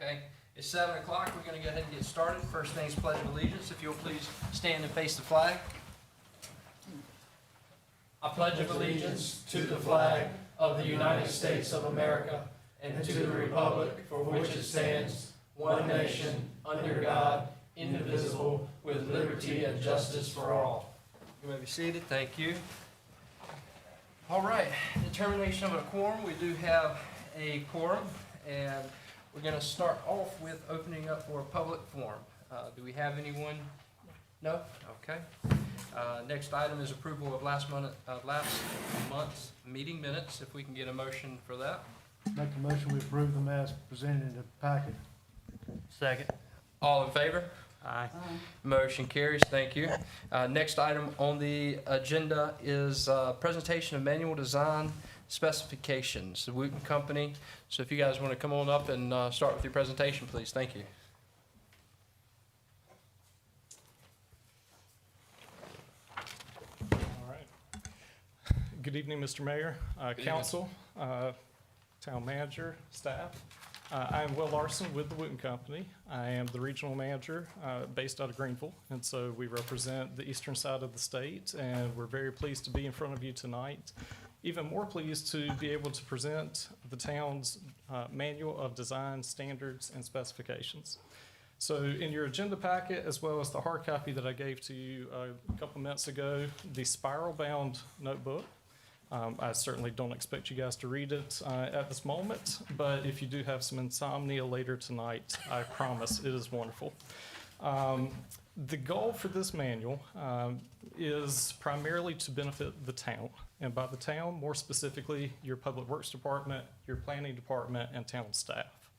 Okay, it's 7 o'clock. We're going to go ahead and get started. First thing's Pledge of Allegiance. If you'll please stand and face the flag. I pledge allegiance to the flag of the United States of America and to the republic for which it stands, one nation, under God, indivisible, with liberty and justice for all. You may be seated. Thank you. All right, determination of a quorum. We do have a quorum, and we're going to start off with opening up for a public forum. Do we have anyone? No? Okay. Next item is approval of last month's meeting minutes, if we can get a motion for that. Make a motion, we approve them as presented in the packet. Second. All in favor? Aye. Motion carries. Thank you. Next item on the agenda is presentation of manual design specifications, the Wooten Company. So if you guys want to come on up and start with your presentation, please. Thank you. All right. Good evening, Mr. Mayor, Council, Town Manager, staff. I am Will Larson with the Wooten Company. I am the regional manager based out of Greenville, and so we represent the eastern side of the state, and we're very pleased to be in front of you tonight. Even more pleased to be able to present the town's manual of design standards and specifications. So in your agenda packet, as well as the hard copy that I gave to you a couple minutes ago, the spiral-bound notebook. I certainly don't expect you guys to read it at this moment, but if you do have some insomnia later tonight, I promise it is wonderful. The goal for this manual is primarily to benefit the town, and by the town, more specifically, your Public Works Department, your Planning Department, and town staff.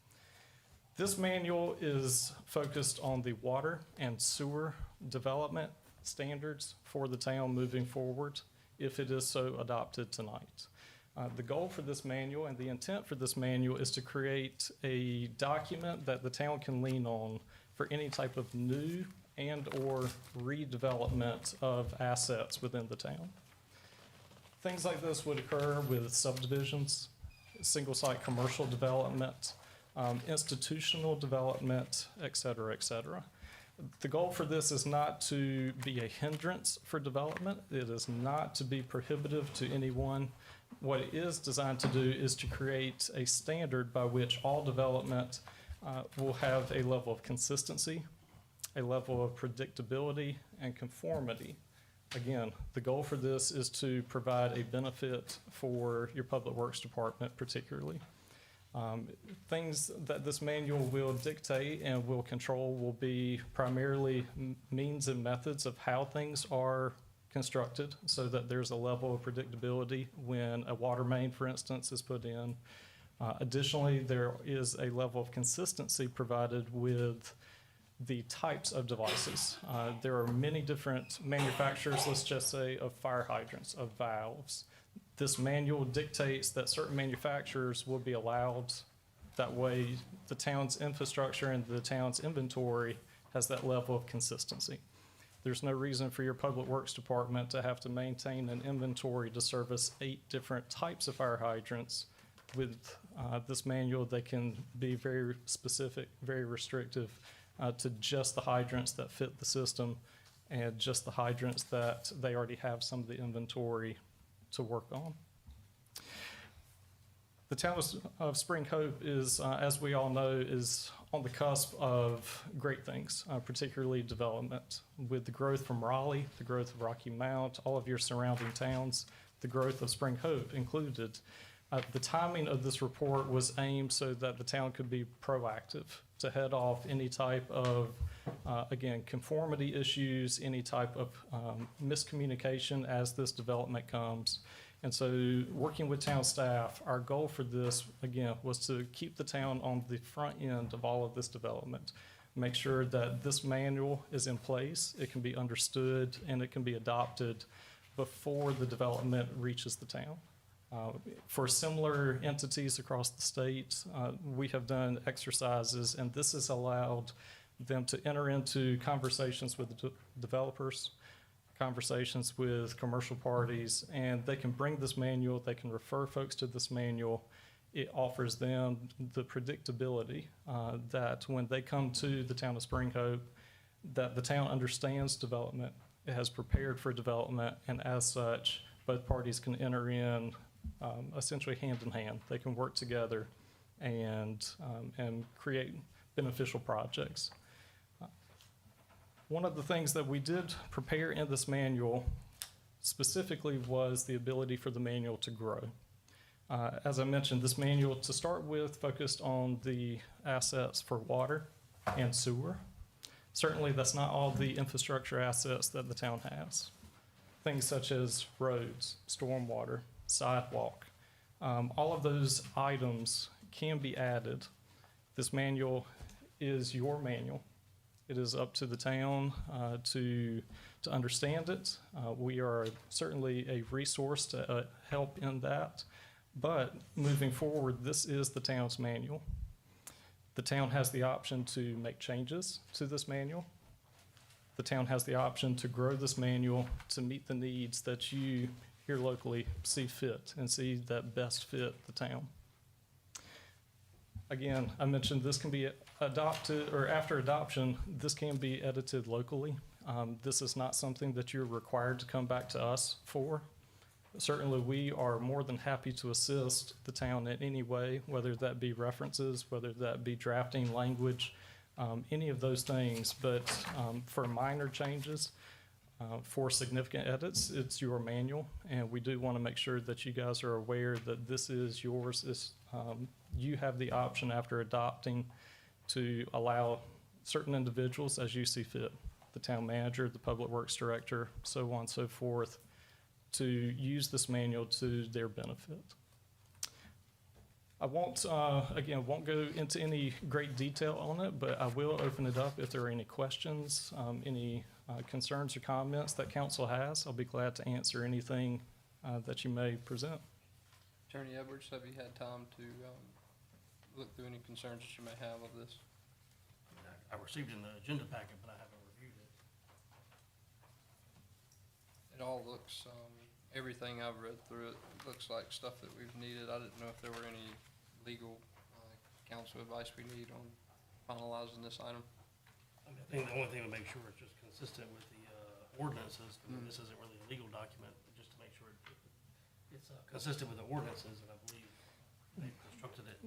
This manual is focused on the water and sewer development standards for the town moving forward, if it is so adopted tonight. The goal for this manual and the intent for this manual is to create a document that the town can lean on for any type of new and or redevelopment of assets within the town. Things like this would occur with subdivisions, single-site commercial development, institutional development, et cetera, et cetera. The goal for this is not to be a hindrance for development. It is not to be prohibitive to anyone. What it is designed to do is to create a standard by which all development will have a level of consistency, a level of predictability, and conformity. Again, the goal for this is to provide a benefit for your Public Works Department particularly. Things that this manual will dictate and will control will be primarily means and methods of how things are constructed so that there's a level of predictability when a water main, for instance, is put in. Additionally, there is a level of consistency provided with the types of devices. There are many different manufacturers, let's just say, of fire hydrants, of valves. This manual dictates that certain manufacturers will be allowed. That way, the town's infrastructure and the town's inventory has that level of consistency. There's no reason for your Public Works Department to have to maintain an inventory to service 8 different types of fire hydrants. With this manual, they can be very specific, very restrictive to just the hydrants that fit the system and just the hydrants that they already have some of the inventory to work on. The town of Spring Hope is, as we all know, is on the cusp of great things, particularly development. With the growth from Raleigh, the growth of Rocky Mount, all of your surrounding towns, the growth of Spring Hope included. The timing of this report was aimed so that the town could be proactive to head off any type of, again, conformity issues, any type of miscommunication as this development comes. And so working with town staff, our goal for this, again, was to keep the town on the front end of all of this development. Make sure that this manual is in place, it can be understood, and it can be adopted before the development reaches the town. For similar entities across the state, we have done exercises, and this has allowed them to enter into conversations with the developers, conversations with commercial parties, and they can bring this manual, they can refer folks to this manual, it offers them the predictability that when they come to the town of Spring Hope, that the town understands development, it has prepared for development, and as such, both parties can enter in essentially hand in hand. They can work together and create beneficial projects. One of the things that we did prepare in this manual specifically was the ability for the manual to grow. As I mentioned, this manual, to start with, focused on the assets for water and sewer. Certainly, that's not all the infrastructure assets that the town has. Things such as roads, stormwater, sidewalk, all of those items can be added. This manual is your manual. It is up to the town to understand it. We are certainly a resource to help in that. But moving forward, this is the town's manual. The town has the option to make changes to this manual. The town has the option to grow this manual to meet the needs that you here locally see fit and see that best fit the town. Again, I mentioned this can be adopted, or after adoption, this can be edited locally. This is not something that you're required to come back to us for. Certainly, we are more than happy to assist the town in any way, whether that be references, whether that be drafting language, any of those things. But for minor changes, for significant edits, it's your manual, and we do want to make sure that you guys are aware that this is yours. You have the option after adopting to allow certain individuals as you see fit, the town manager, the public works director, so on and so forth, to use this manual to their benefit. I won't go into any great detail on it, but I will open it up if there are any questions, any concerns or comments that council has. I'll be glad to answer anything that you may present. Attorney Edwards, have you had time to look through any concerns that you may have of this? I received it in the agenda packet, but I haven't reviewed it. It all looks, everything I've read through it looks like stuff that we've needed. I didn't know if there were any legal counsel advice we need on finalizing this item. I mean, I think the only thing to make sure it's just consistent with the ordinances. I mean, this isn't really a legal document, but just to make sure it's consistent with the ordinances, and I believe they've constructed it.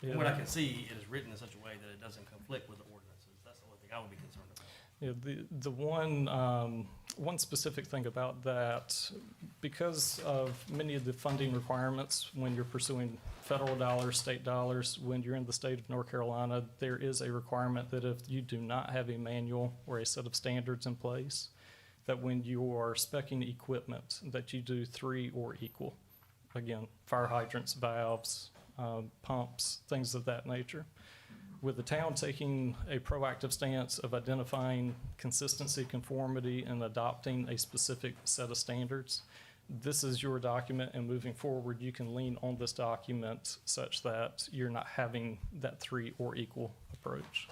From what I can see, it is written in such a way that it doesn't conflict with the ordinances. That's the only thing I would be concerned about. Yeah, the one specific thing about that, because of many of the funding requirements when you're pursuing federal dollars, state dollars, when you're in the state of North Carolina, there is a requirement that if you do not have a manual or a set of standards in place, that when you are speccing equipment, that you do 3 or equal. Again, fire hydrants, valves, pumps, things of that nature. With the town taking a proactive stance of identifying consistency, conformity, and adopting a specific set of standards, this is your document, and moving forward, you can lean on this document such that you're not having that 3 or equal approach.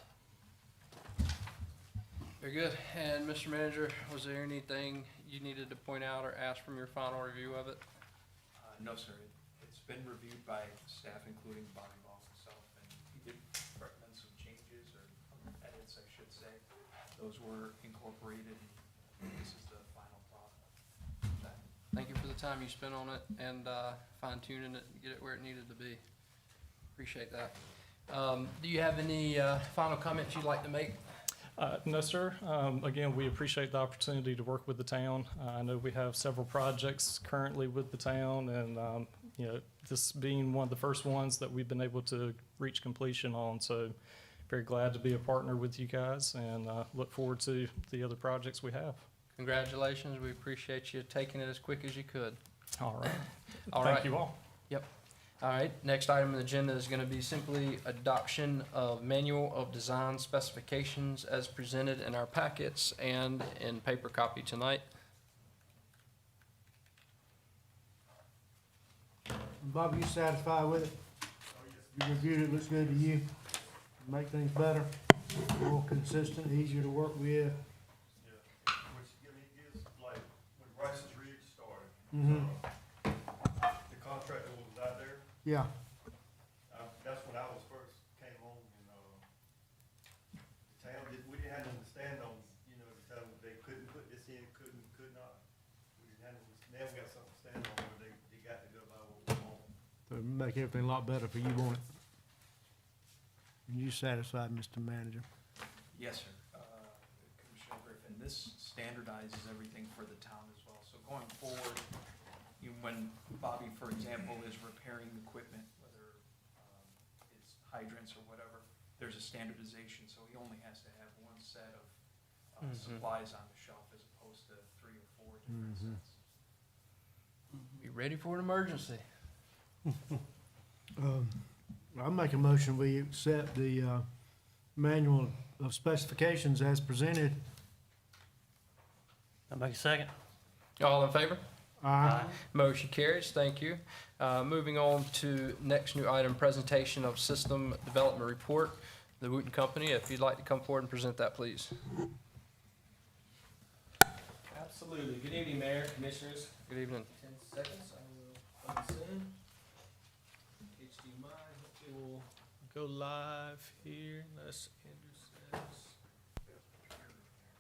Very good. And Mr. Manager, was there anything you needed to point out or ask from your final review of it? No, sir. It's been reviewed by staff, including Bonnie Moss himself, and he did recommend some changes, or edits, I should say. Those were incorporated, and this is the final product. Thank you for the time you spent on it and fine tuning it and get it where it needed to be. Appreciate that. Do you have any final comments you'd like to make? No, sir. Again, we appreciate the opportunity to work with the town. I know we have several projects currently with the town, and this being one of the first ones that we've been able to reach completion on. So very glad to be a partner with you guys, and look forward to the other projects we have. Congratulations. We appreciate you taking it as quick as you could. All right. All Thank right. you all. Yep. All right, next item on the agenda is going to be simply adoption of manual of design specifications as presented in our packets and in paper copy tonight. Bob, you satisfied with it? You reviewed it, looks good to you? Make things better, more consistent, easier to work with? Yeah, which, is like, when Bryce's Ridge started, Mm-hmm, the contractor was out there, yeah, Now we got something to stand on, where they got to go by what we want. To make everything a lot better for you, won't it? And you satisfied, Mr. Manager? Yes, sir. Commissioner Griffin, this standardizes everything for the town as well. So going forward, when Bobby, for example, is repairing equipment, whether it's hydrants or whatever, there's a standardization, so he only has to have one set of supplies on the shelf as opposed to 3 or 4 different sets. Be ready for an emergency. I'll make a motion, we accept the manual of specifications as presented. I'll make a second. All in favor? Aye. Motion carries, thank you. Moving on to next new item, presentation of system development report, the Wooten Company. If you'd like to come forward and present that, please. Absolutely. Good evening, Mayor, Commissioners. Good evening. 10 seconds, I will plug this in. HDMI, hopefully will go live here unless Andrew says.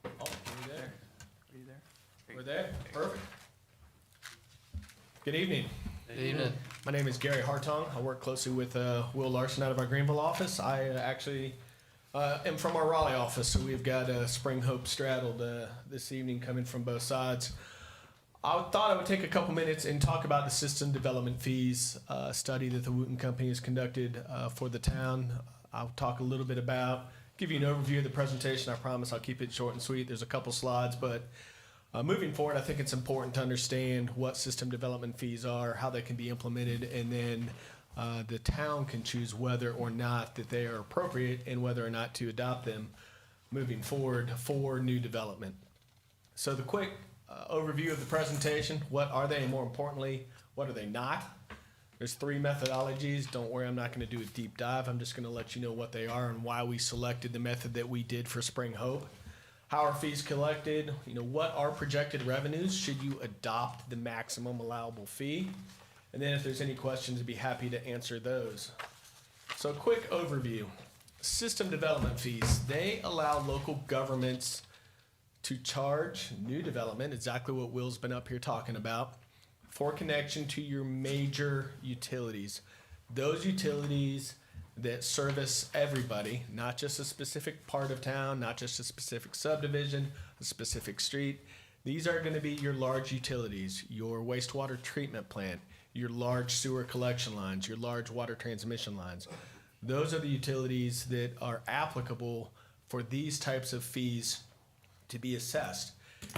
Oh, are we there? Are you there? We're there? Perfect. Good evening. Good evening. My name is Gary Hartong. I work closely with Will Larson out of our Greenville office. I actually am from our Raleigh office, so we've got Spring Hope straddled this evening coming from both sides. I thought I would take a couple minutes and talk about the system development fees study that the Wooten Company has conducted for the town. I'll talk a little bit about, give you an overview of the presentation. I promise I'll keep it short and sweet. There's a couple slides, but moving forward, I think it's important to understand what system development fees are, how they can be implemented, and then the town can choose whether or not that they are appropriate and whether or not to adopt them moving forward for new development. So the quick overview of the presentation, what are they, and more importantly, what are they not? There's 3 methodologies. Don't worry, I'm not going to do a deep dive. I'm just going to let you know what they are and why we selected the method that we did for Spring Hope. How are fees collected? What are projected revenues? Should you adopt the maximum allowable fee? And then if there's any questions, I'd be happy to answer those. So a quick overview. System development fees, they allow local governments to charge new development, exactly what Will's been up here talking about, for connection to your major utilities. Those utilities that service everybody, not just a specific part of town, not just a specific subdivision, a specific street. These are going to be your large utilities, your wastewater treatment plant, your large sewer collection lines, your large water transmission lines. Those are the utilities that are applicable for these types of fees to be assessed.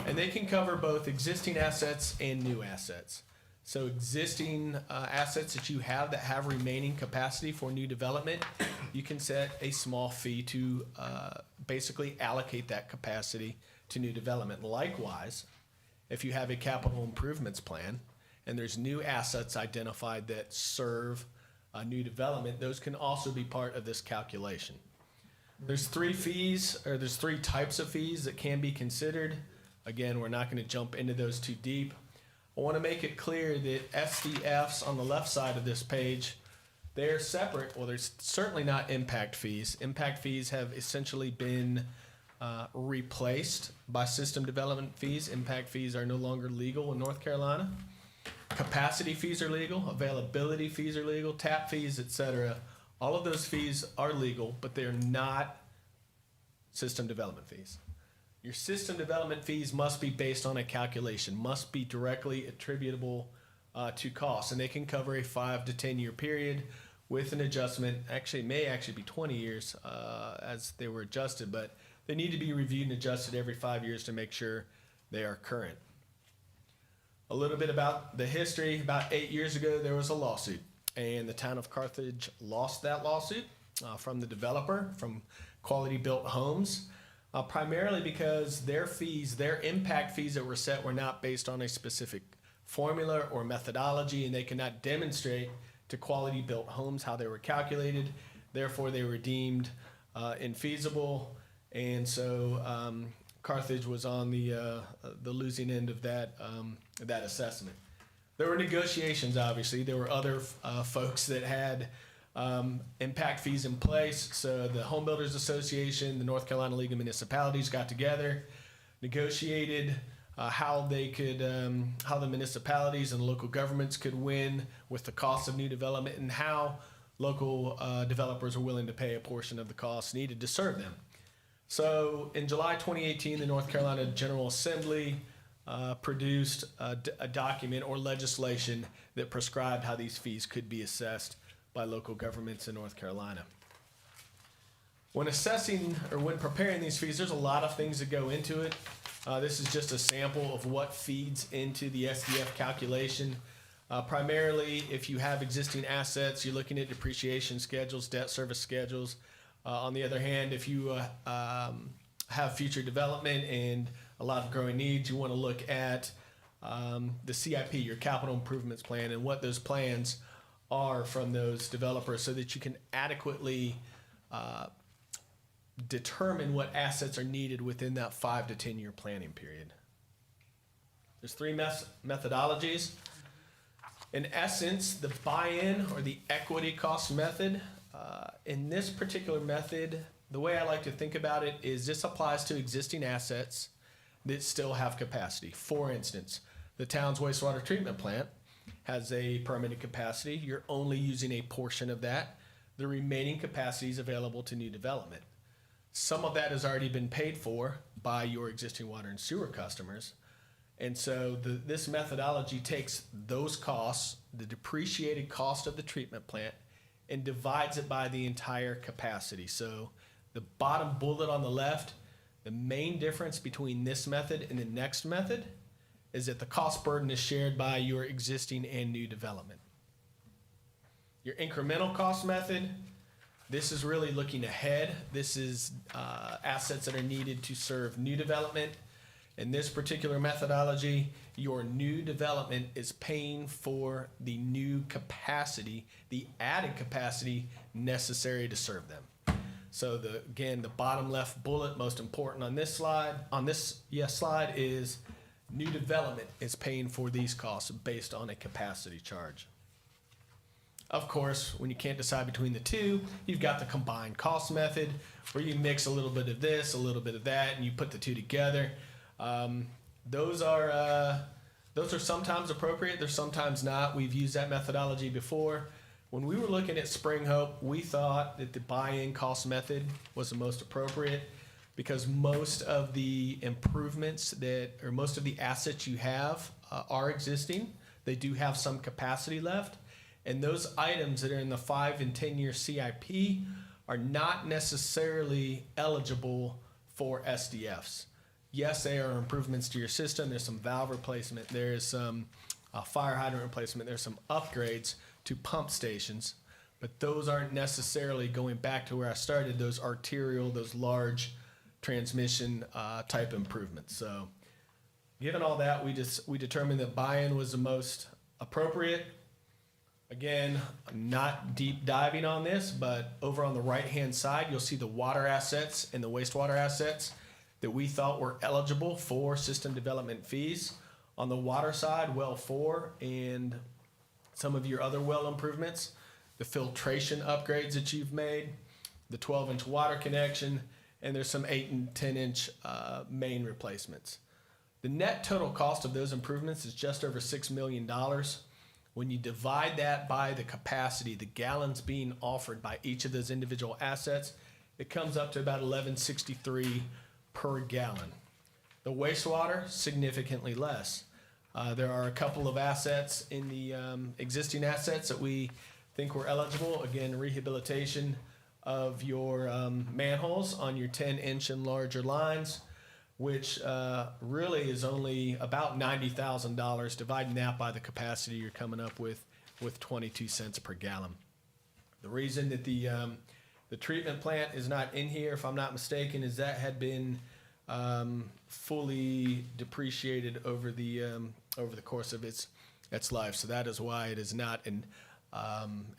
And they can cover both existing assets and new assets. So existing assets that you have that have remaining capacity for new development, you can set a small fee to basically allocate that capacity to new development. Likewise, if you have a capital improvements plan and there's new assets identified that serve new development, those can also be part of this calculation. There's 3 types of fees that can be considered. Again, we're not going to jump into those too deep. I want to make it clear that SDFs on the left side of this page, they're separate. Well, there's certainly not impact fees. Impact fees have essentially been replaced by system development fees. Impact fees are no longer legal in North Carolina. Capacity fees are legal. Availability fees are legal. TAP fees, etc. All of those fees are legal, but they're not system development fees. Your system development fees must be based on a calculation, must be directly attributable to costs, and they can cover a 5 to 10 year period with an adjustment. Actually, it may actually be 20 years as they were adjusted, but they need to be reviewed and adjusted every 5 years to make sure they are current. A little bit about the history. About 8 years ago, there was a lawsuit, and the town of Carthage lost that lawsuit from the developer, from Quality Built Homes. Primarily because their fees, their impact fees that were set were not based on a specific formula or methodology, and they could not demonstrate to Quality Built Homes how they were calculated. Therefore, they were deemed infeasible, and so Carthage was on the losing end of that assessment. There were negotiations, obviously. There were other folks that had impact fees in place. So the Home Builders Association, the North Carolina League of Municipalities got together, negotiated how they could, how the municipalities and local governments could win with the cost of new development, and how local developers are willing to pay a portion of the costs needed to serve them. So in July 2018, the North Carolina General Assembly produced a document or legislation that prescribed how these fees could be assessed by local governments in North Carolina. When assessing or when preparing these fees, there's a lot of things that go into it. This is just a sample of what feeds into the SDF calculation. Primarily, if you have existing assets, you're looking at depreciation schedules, debt service schedules. On the other hand, if you have future development and a lot of growing needs, you want to look at the CIP, your capital improvements plan, and what those plans are from those developers so that you can adequately determine what assets are needed within that 5 to 10 year planning period. There's three methodologies. In essence, the buy-in or the equity cost method, in this particular method, the way I like to think about it is this applies to existing assets that still have capacity. For instance, the town's wastewater treatment plant has a permitted capacity. You're only using a portion of that. The remaining capacity is available to new development. Some of that has already been paid for by your existing water and sewer customers. And so this methodology takes those costs, the depreciated cost of the treatment plant, and divides it by the entire capacity. So the bottom bullet on the left, the main difference between this method and the next method is that the cost burden is shared by your existing and new development. Your incremental cost method, this is really looking ahead. This is assets that are needed to serve new development. In this particular methodology, your new development is paying for the new capacity, the added capacity necessary to serve them. So again, the bottom left bullet, most important on this slide, slide is new development is paying for these costs based on a capacity charge. Of course, when you can't decide between the two, you've got the combined cost method where you mix a little bit of this, a little bit of that, and you put the two together. Those are sometimes appropriate. They're sometimes not. We've used that methodology before. When we were looking at Spring Hope, we thought that the buy-in cost method was the most appropriate because most of the improvements most of the assets you have are existing. They do have some capacity left. And those items that are in the 5 and 10 year CIP are not necessarily eligible for SDFs. Yes, they are improvements to your system. There's some valve replacement. There's some fire hydrant replacement. There's some upgrades to pump stations. But those aren't necessarily going back to where I started, those arterial, those large transmission type improvements. So given all that, we determined that buy-in was the most appropriate. Again, I'm not deep diving on this, but over on the right-hand side, you'll see the water assets and the wastewater assets that we thought were eligible for system development fees. On the water side, well 4 and some of your other well improvements, the filtration upgrades that you've made, the 12-inch water connection, and there's some 8 and 10-inch main replacements. The net total cost of those improvements is just over $6 million. When you divide that by the capacity, the gallons being offered by each of those individual assets, it comes up to about $11.63 per gallon. The wastewater, significantly less. There are a couple of assets in the existing assets that we think were eligible. Again, rehabilitation of your manholes on your 10-inch and larger lines, which really is only about $90,000. Dividing that by the capacity, you're coming up with 22 cents per gallon. The reason that the treatment plant is not in here, if I'm not mistaken, is that had been fully depreciated over the course of its life. So that is why it is not an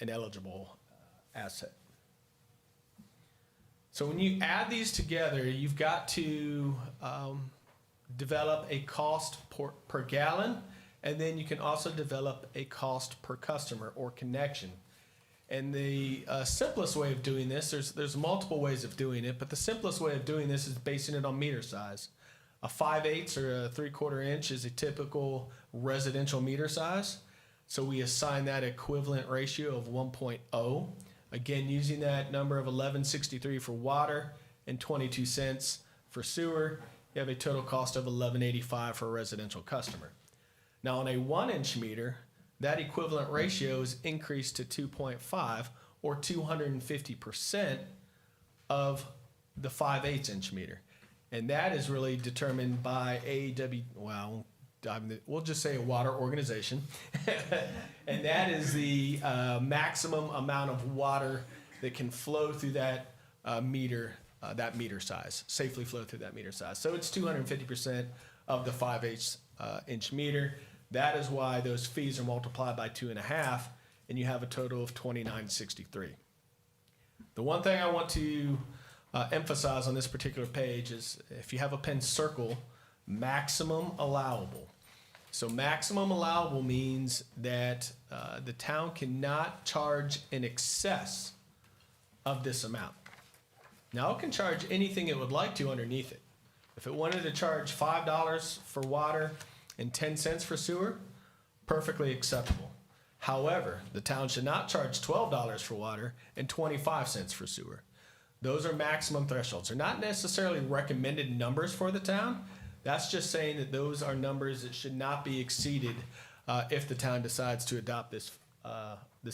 eligible asset. So when you add these together, you've got to develop a cost per gallon, and then you can also develop a cost per customer or connection. And the simplest way of doing this, there's multiple ways of doing it, but the simplest way of doing this is basing it on meter size. A 5/8 or a 3/4 inch is a typical residential meter size. So we assign that equivalent ratio of 1.0. Again, using that number of 1163 for water and 22 cents for sewer, you have a total cost of $11.85 for a residential customer. Now on a 1-inch meter, that equivalent ratio is increased to 2.5 or 250% of the 5/8 inch meter. And that is really determined by we'll just say a water organization. And that is the maximum amount of water that can flow through that meter size, safely flow through that meter size. So it's 250% of the 5/8 inch meter. That is why those fees are multiplied by 2.5, and you have a total of $29.63. The one thing I want to emphasize on this particular page is if you have a pen, circle maximum allowable. So maximum allowable means that the town cannot charge in excess of this amount. Now it can charge anything it would like to underneath it. If it wanted to charge $5 for water and 10 cents for sewer, perfectly acceptable. However, the town should not charge $12 for water and 25 cents for sewer. Those are maximum thresholds. They're not necessarily recommended numbers for the town. That's just saying that those are numbers that should not be exceeded if the town decides to adopt this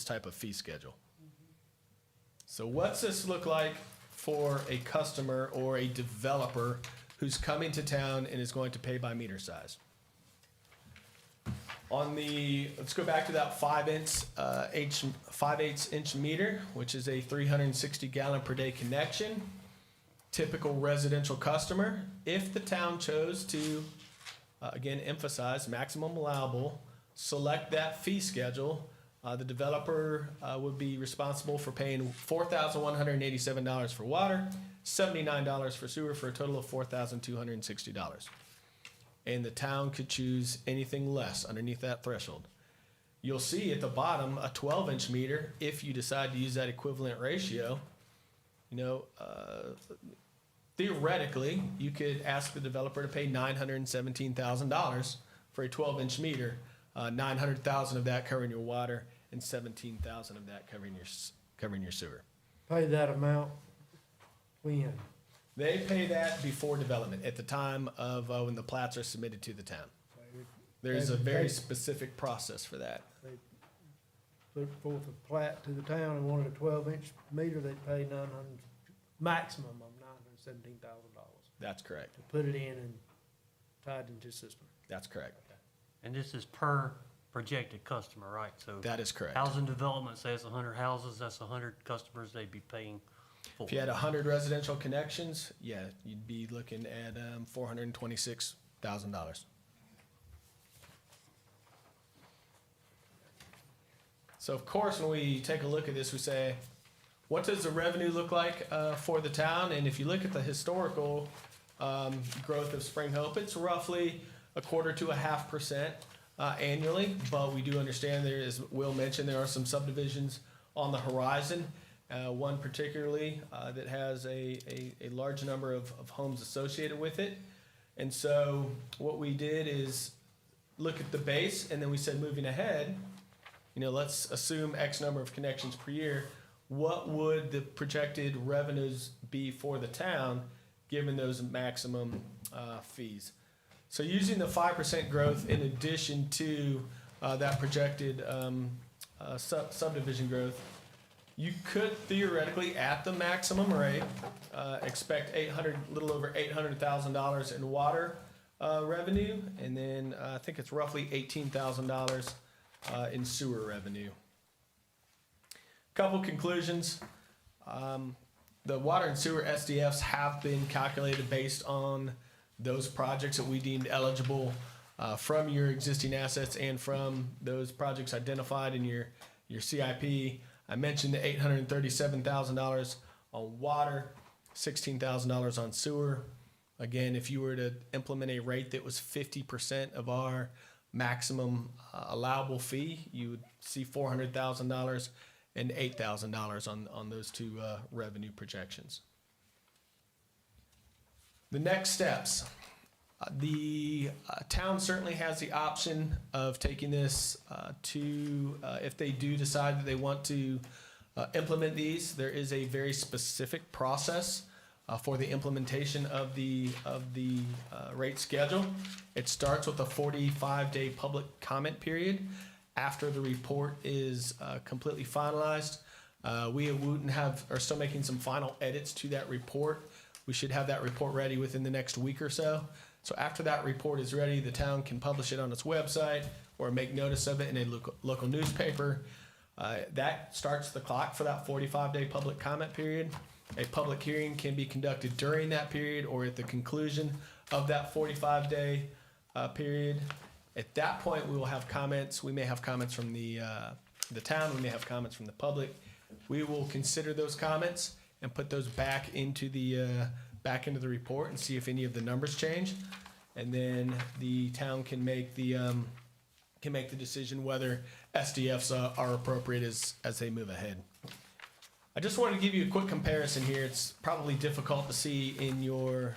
type of fee schedule. So what's this look like for a customer or a developer who's coming to town and is going to pay by meter size? Let's go back to that 5/8 inch meter, which is a 360 gallon per day connection. Typical residential customer. If the town chose to, again, emphasize maximum allowable, select that fee schedule, the developer would be responsible for paying $4,187 for water, $79 for sewer, for a total of $4,260. And the town could choose anything less underneath that threshold. You'll see at the bottom a 12-inch meter. If you decide to use that equivalent ratio, theoretically, you could ask the developer to pay $917,000 for a 12-inch meter, $900,000 of that covering your water and $17,000 of that covering your sewer. Pay that amount when? They pay that before development, at the time of when the plats are submitted to the town. There's a very specific process for that. Put forth a plat to the town and wanted a 12-inch meter, they'd pay maximum of $917,000 That's correct. to put it in and tie it into the system. That's correct. And this is per projected customer, right? So That is correct. housing development says 100 houses, that's 100 customers they'd be paying for. If you had 100 residential connections, yeah, you'd be looking at $426,000. So of course, when we take a look at this, we say, what does the revenue look like for the town? And if you look at the historical growth of Spring Hope, it's roughly 1/4 to 1/2% annually. But we do understand there, as Will mentioned, there are some subdivisions on the horizon. One particularly that has a large number of homes associated with it. And so what we did is look at the base, and then we said, moving ahead, let's assume X number of connections per year. What would the projected revenues be for the town given those maximum fees? So using the 5% growth in addition to that projected subdivision growth, you could theoretically, at the maximum rate, expect little over $800,000 in water revenue, and then I think it's roughly $18,000 in sewer revenue. Couple conclusions. The water and sewer SDFs have been calculated based on those projects that we deemed eligible from your existing assets and from those projects identified in your CIP. I mentioned the $837,000 on water, $16,000 on sewer. Again, if you were to implement a rate that was 50% of our maximum allowable fee, you would see $400,000 and $8,000 on those two revenue projections. The next steps. The town certainly has the option of taking this to, if they do decide that they want to implement these, there is a very specific process for the implementation of the rate schedule. It starts with a 45-day public comment period. After the report is completely finalized, we at Wooten are still making some final edits to that report. We should have that report ready within the next week or so. So after that report is ready, the town can publish it on its website or make notice of it in a local newspaper. That starts the clock for that 45-day public comment period. A public hearing can be conducted during that period or at the conclusion of that 45-day period. At that point, we will have comments. We may have comments from the town. We may have comments from the public. We will consider those comments and put those back into the report and see if any of the numbers change, and then the town can make the decision whether SDFs are appropriate as they move ahead. I just wanted to give you a quick comparison here. It's probably difficult to see in your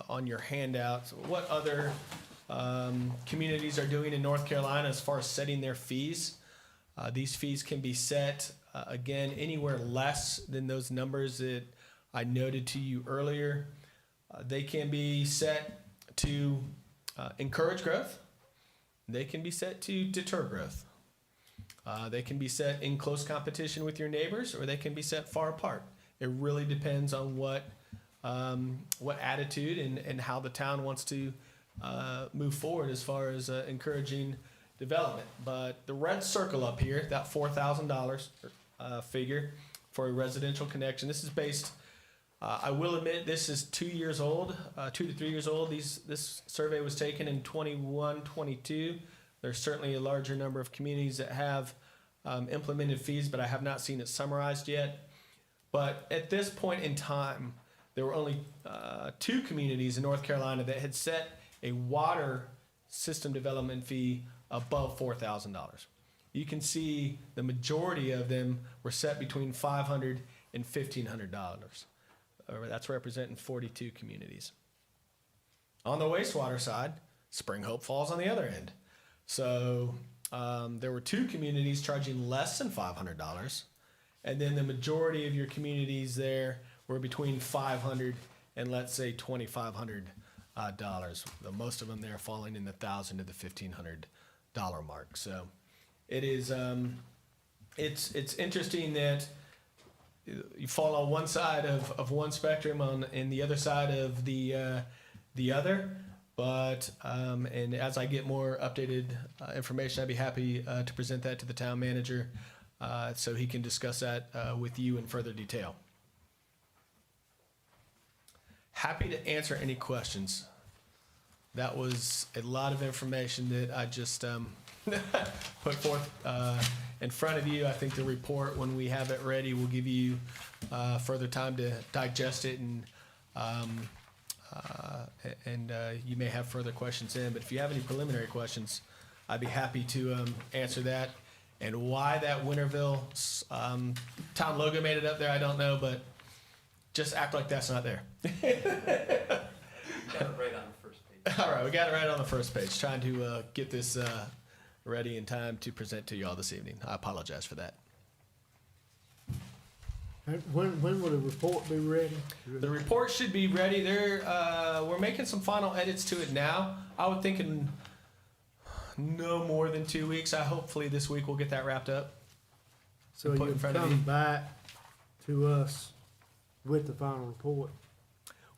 on your handouts what other communities are doing in North Carolina as far as setting their fees. These fees can be set again anywhere less than those numbers that I noted to you earlier. They can be set to encourage growth. They can be set to deter growth. They can be set in close competition with your neighbors, or they can be set far apart. It really depends on what attitude and how the town wants to move forward as far as encouraging development. But the red circle up here, that $4,000 figure for a residential connection, this is based. I will admit this is 2 years old, 2 to 3 years old. This survey was taken in 21, 22. There's certainly a larger number of communities that have implemented fees, but I have not seen it summarized yet. But at this point in time, there were only 2 communities in North Carolina that had set a water system development fee above $4,000. You can see the majority of them were set between $500 and $1,500. That's representing 42 communities. On the wastewater side, Spring Hope falls on the other end. So there were 2 communities charging less than $500, and then the majority of your communities there were between $500 and let's say $2,500. Most of them there falling in the $1,000 to the $1,500 mark. So it is it's interesting that you fall on one side of one spectrum and the other side of the other. But and as I get more updated information, I'd be happy to present that to the town manager so he can discuss that with you in further detail. Happy to answer any questions. That was a lot of information that I just put forth in front of you. I think the report, when we have it ready, will give you further time to digest it, and you may have further questions in. But if you have any preliminary questions, I'd be happy to answer that. And why that Winterville town logo made it up there, I don't know, but just act like that's not there. Got it right on the first page. All right, we got it right on the first page. Trying to get this ready in time to present to you all this evening. I apologize for that. When will the report be ready? The report should be ready. We're making some final edits to it now. I would think in no more than 2 weeks. Hopefully this week we'll get that wrapped up. So Put in you'll front of come you. back to us with the final report.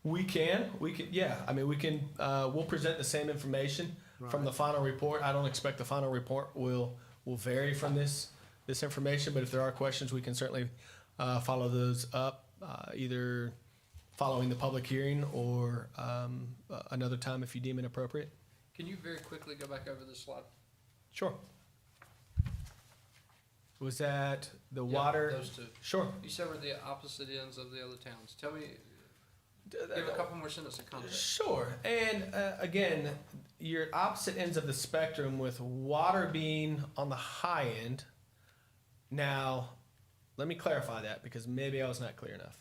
We can, yeah. I mean, we can. We'll present the same information from the final report. I don't expect the final report will vary from this information, but if there are questions, we can certainly follow those up, either following the public hearing or another time if you deem it appropriate. Can you very quickly go back over this slide? Sure. Was that the water? Those 2. Sure. You said we're the opposite ends of the other towns. Tell me, give a couple more sentences of context. Sure. And again, you're opposite ends of the spectrum with water being on the high end. Now, let me clarify that because maybe I was not clear enough.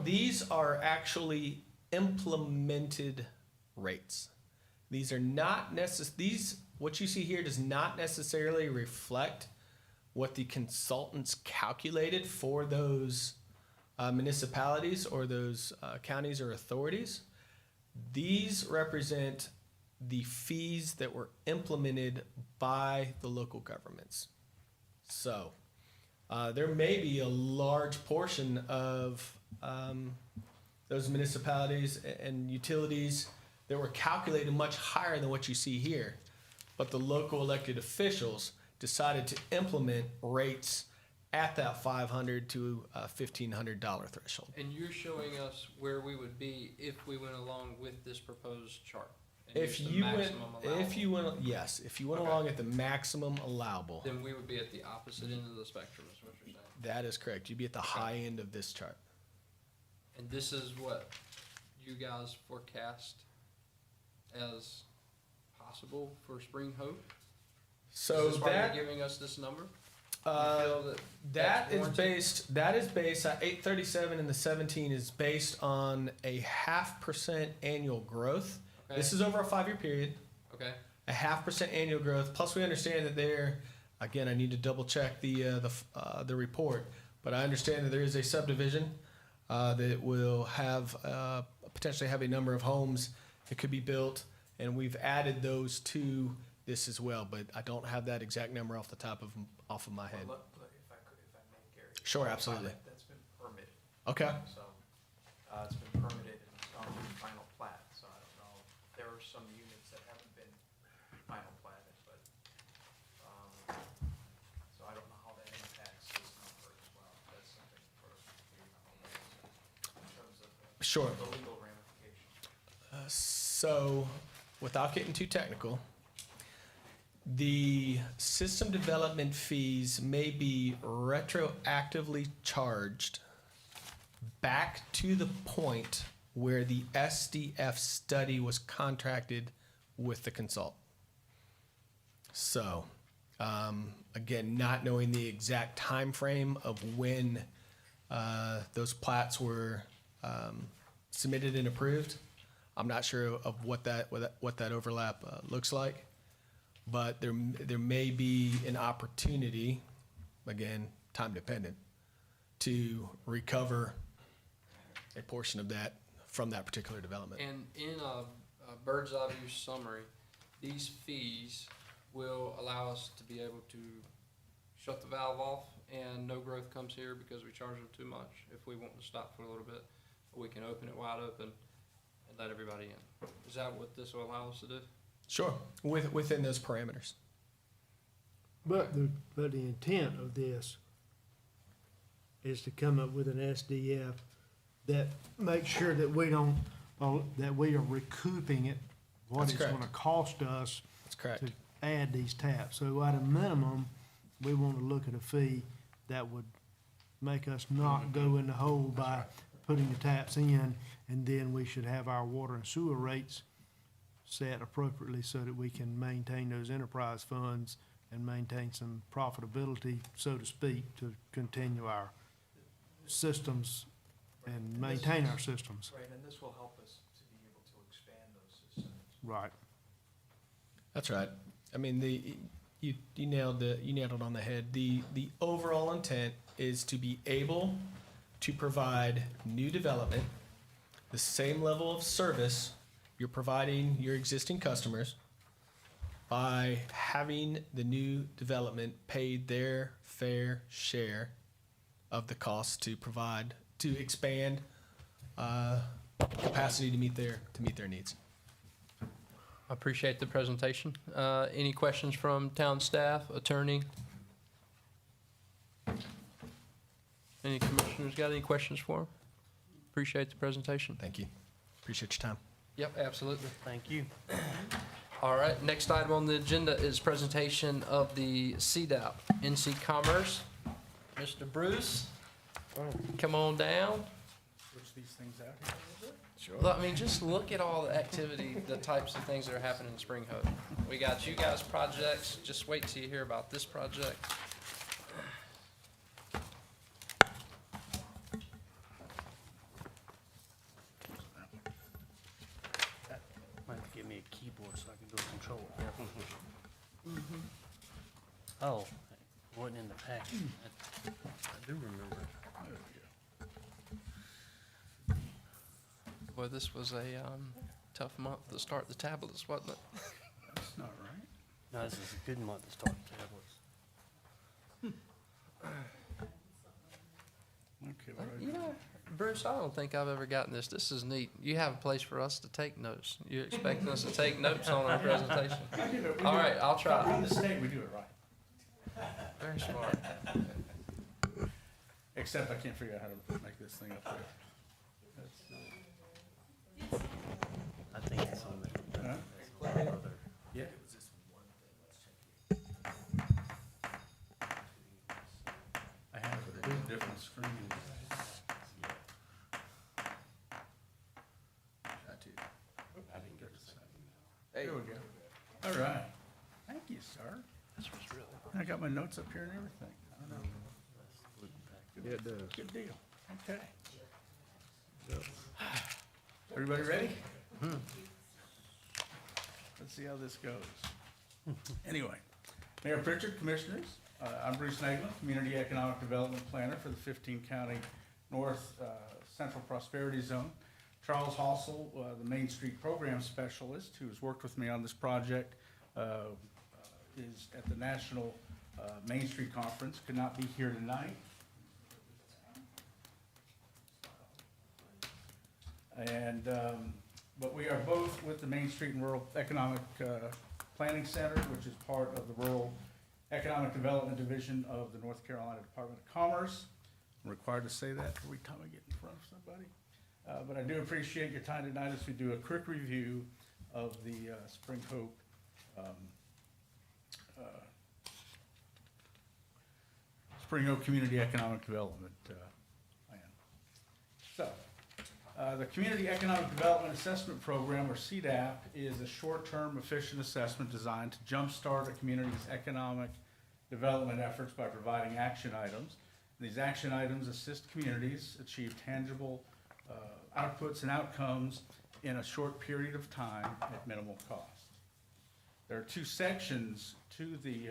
These are actually implemented rates. These are not what you see here does not necessarily reflect what the consultants calculated for those municipalities or those counties or authorities. These represent the fees that were implemented by the local governments. So there may be a large portion of those municipalities and utilities that were calculated much higher than what you see here. But the local elected officials decided to implement rates at that $500 to $1,500 threshold. And you're showing us where we would be if we went along with this proposed chart? and If use the you went, maximum allowable, if you went, yes, if you went Okay. along at the maximum allowable, then we would be at the opposite end of the spectrum, is what you're saying. that is correct. You'd be at the high end of this chart. And this is what you guys forecast as possible for Spring Hope? So Is this why that, you're giving us this number? You uh, feel that that that's is warranted? that is based, 837 and the 17 is based on a 0.5% annual growth. Okay. This is over a 5-year period. Okay, A 0.5% annual growth. Plus, we understand that there, again, I need to double check the report, but I understand that there is a subdivision that will have potentially have a number of homes that could be built, and we've added those to this as well. But I don't have that exact number off of my head. Well, if I may, Gary. Sure, absolutely. That's been permitted, Okay. so, it's been permitted and it's gone through final plat, so I don't know. There are some units that haven't been final platted, but, so I don't know how that impacts this number as well. That's something for, in terms of Sure. the legal ramifications. So, without getting too technical, the system development fees may be retroactively charged back to the point where the SDF study was contracted with the consultant. So, again, not knowing the exact time frame of when those plats were submitted and approved, I'm not sure of what that overlap looks like, but there may be an opportunity, again, time dependent, to recover a portion of that from that particular development. and in a bird's eye view summary, these fees will allow us to be able to shut the valve off and no growth comes here because we charge them too much. If we want to stop for a little bit, we can open it wide open and let everybody in. Is that what this will allow us to do? Sure, within those parameters. But the intent of this is to come up with an SDF that makes sure that we don't, that we are recouping it, what That's it's correct. gonna cost us That's correct. to add these taps. So at a minimum, we want to look at a fee that would make us not go in the hole by putting the taps in, and then we should have our water and sewer rates set appropriately so that we can maintain those enterprise funds and maintain some profitability, so to speak, to continue our systems and maintain our systems. Right, and this will help us to be able to expand those systems. Right. That's right. I mean, you nailed it on the head. The overall intent is to be able to provide new development, the same level of service you're providing your existing customers, by having the new development pay their fair share of the cost to expand capacity to meet their needs. I appreciate the presentation. Any questions from town staff, attorney? Any commissioners got any questions for him? Appreciate the presentation. Thank you. Appreciate your time. Yep, absolutely. Thank you. All right, next item on the agenda is presentation of the CDAP, NC Commerce. Mr. Bruce, come on down. Switch these things out here a little bit. Look, I mean, just look at all the activity, the types of things that are happening in Spring Hope. We got you guys' projects, just wait till you hear about this project. Oh, it wasn't in the packet. I do remember. Boy, this was a tough month to start the tablets, wasn't it? That's not right. No, this is a good month to start tablets. Okay, what do I You do? know, Bruce, I don't think I've ever gotten this. This is neat. You have a place for us to take notes. You're expecting us to take notes on our presentation. I do it. We All do right, it. I'll try. We're in the state, we do it right. Very smart. Except I can't figure out how to make this thing up there. That's, I think it's on there. huh? Other- Yeah. I have it in different screens. That too. There we go. All right. Thank you, sir. I got my notes up here and everything. I don't know. Yeah, it does. Good deal. Okay. Everybody ready? Let's see how this goes. Anyway, Mayor Pritchard, Commissioners, I'm Bruce Naglin, Community Economic Development Planner for the 15-county North Central Prosperity Zone. Charles Hossel, the Main Street Program Specialist, who has worked with me on this project, is at the National Main Street Conference, could not be here tonight. And, but we are both with the Main Street and Rural Economic Planning Center, which is part of the Rural Economic Development Division of the North Carolina Department of Commerce. I'm required to say that every time I get in front of somebody. But I do appreciate your time tonight as we do a quick review of the Spring Hope Community Economic Development Plan. So, the Community Economic Development Assessment Program, or CDAP, is a short-term efficient assessment designed to jumpstart a community's economic development efforts by providing action items. These action items assist communities achieve tangible outputs and outcomes in a short period of time at minimal cost. There are two sections to the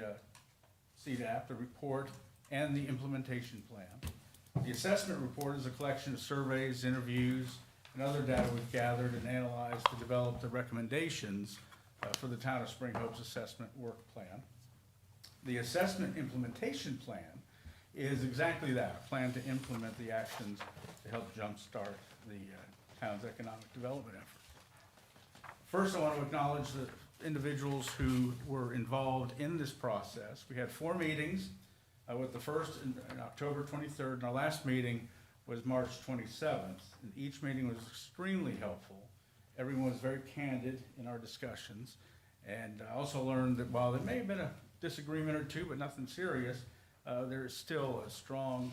CDAP, the report and the implementation plan. The assessment report is a collection of surveys, interviews, and other data we've gathered and analyzed to develop the recommendations for the Town of Spring Hope's assessment work plan. The assessment implementation plan is exactly that, a plan to implement the actions to help jumpstart the town's economic development effort. First, I want to acknowledge the individuals who were involved in this process. We had 4 meetings, with the first in October 23rd, and our last meeting was March 27th. And each meeting was extremely helpful. Everyone was very candid in our discussions. And I also learned that while there may have been a disagreement or two, but nothing serious, there is still a strong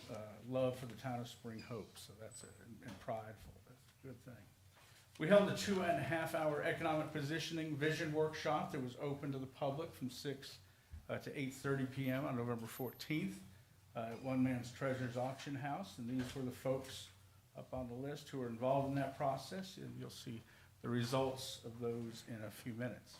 love for the town of Spring Hope. So that's and prideful. That's a good thing. We held a 2.5-hour economic positioning vision workshop that was open to the public from 6 to 8:30 p.m. on November 14th at One Man's Treasures Auction House. And these were the folks up on the list who were involved in that process. And you'll see the results of those in a few minutes.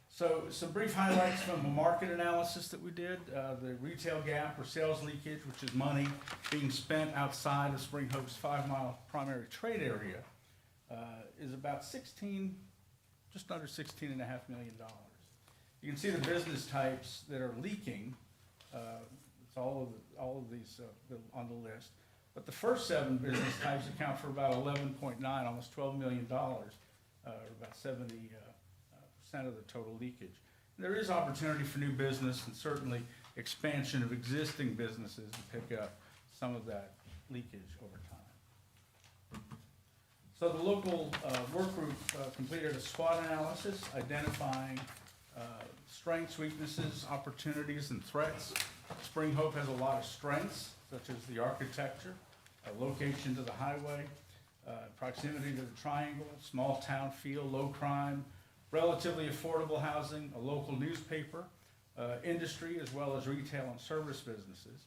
So some brief highlights from the market analysis that we did. The retail gap or sales leakage, which is money being spent outside of Spring Hope's 5-mile primary trade area, is about just under $16.5 million. You can see the business types that are leaking. It's all of these on the list. But the first 7 business types account for about 11.9, almost $12 million, or about 70% of the total leakage. And there is opportunity for new business and certainly expansion of existing businesses to pick up some of that leakage over time. So the local work group completed a SWOT analysis identifying strengths, weaknesses, opportunities, and threats. Spring Hope has a lot of strengths, such as the architecture, location to the highway, proximity to the triangle, small town feel, low crime, relatively affordable housing, a local newspaper, industry, as well as retail and service businesses.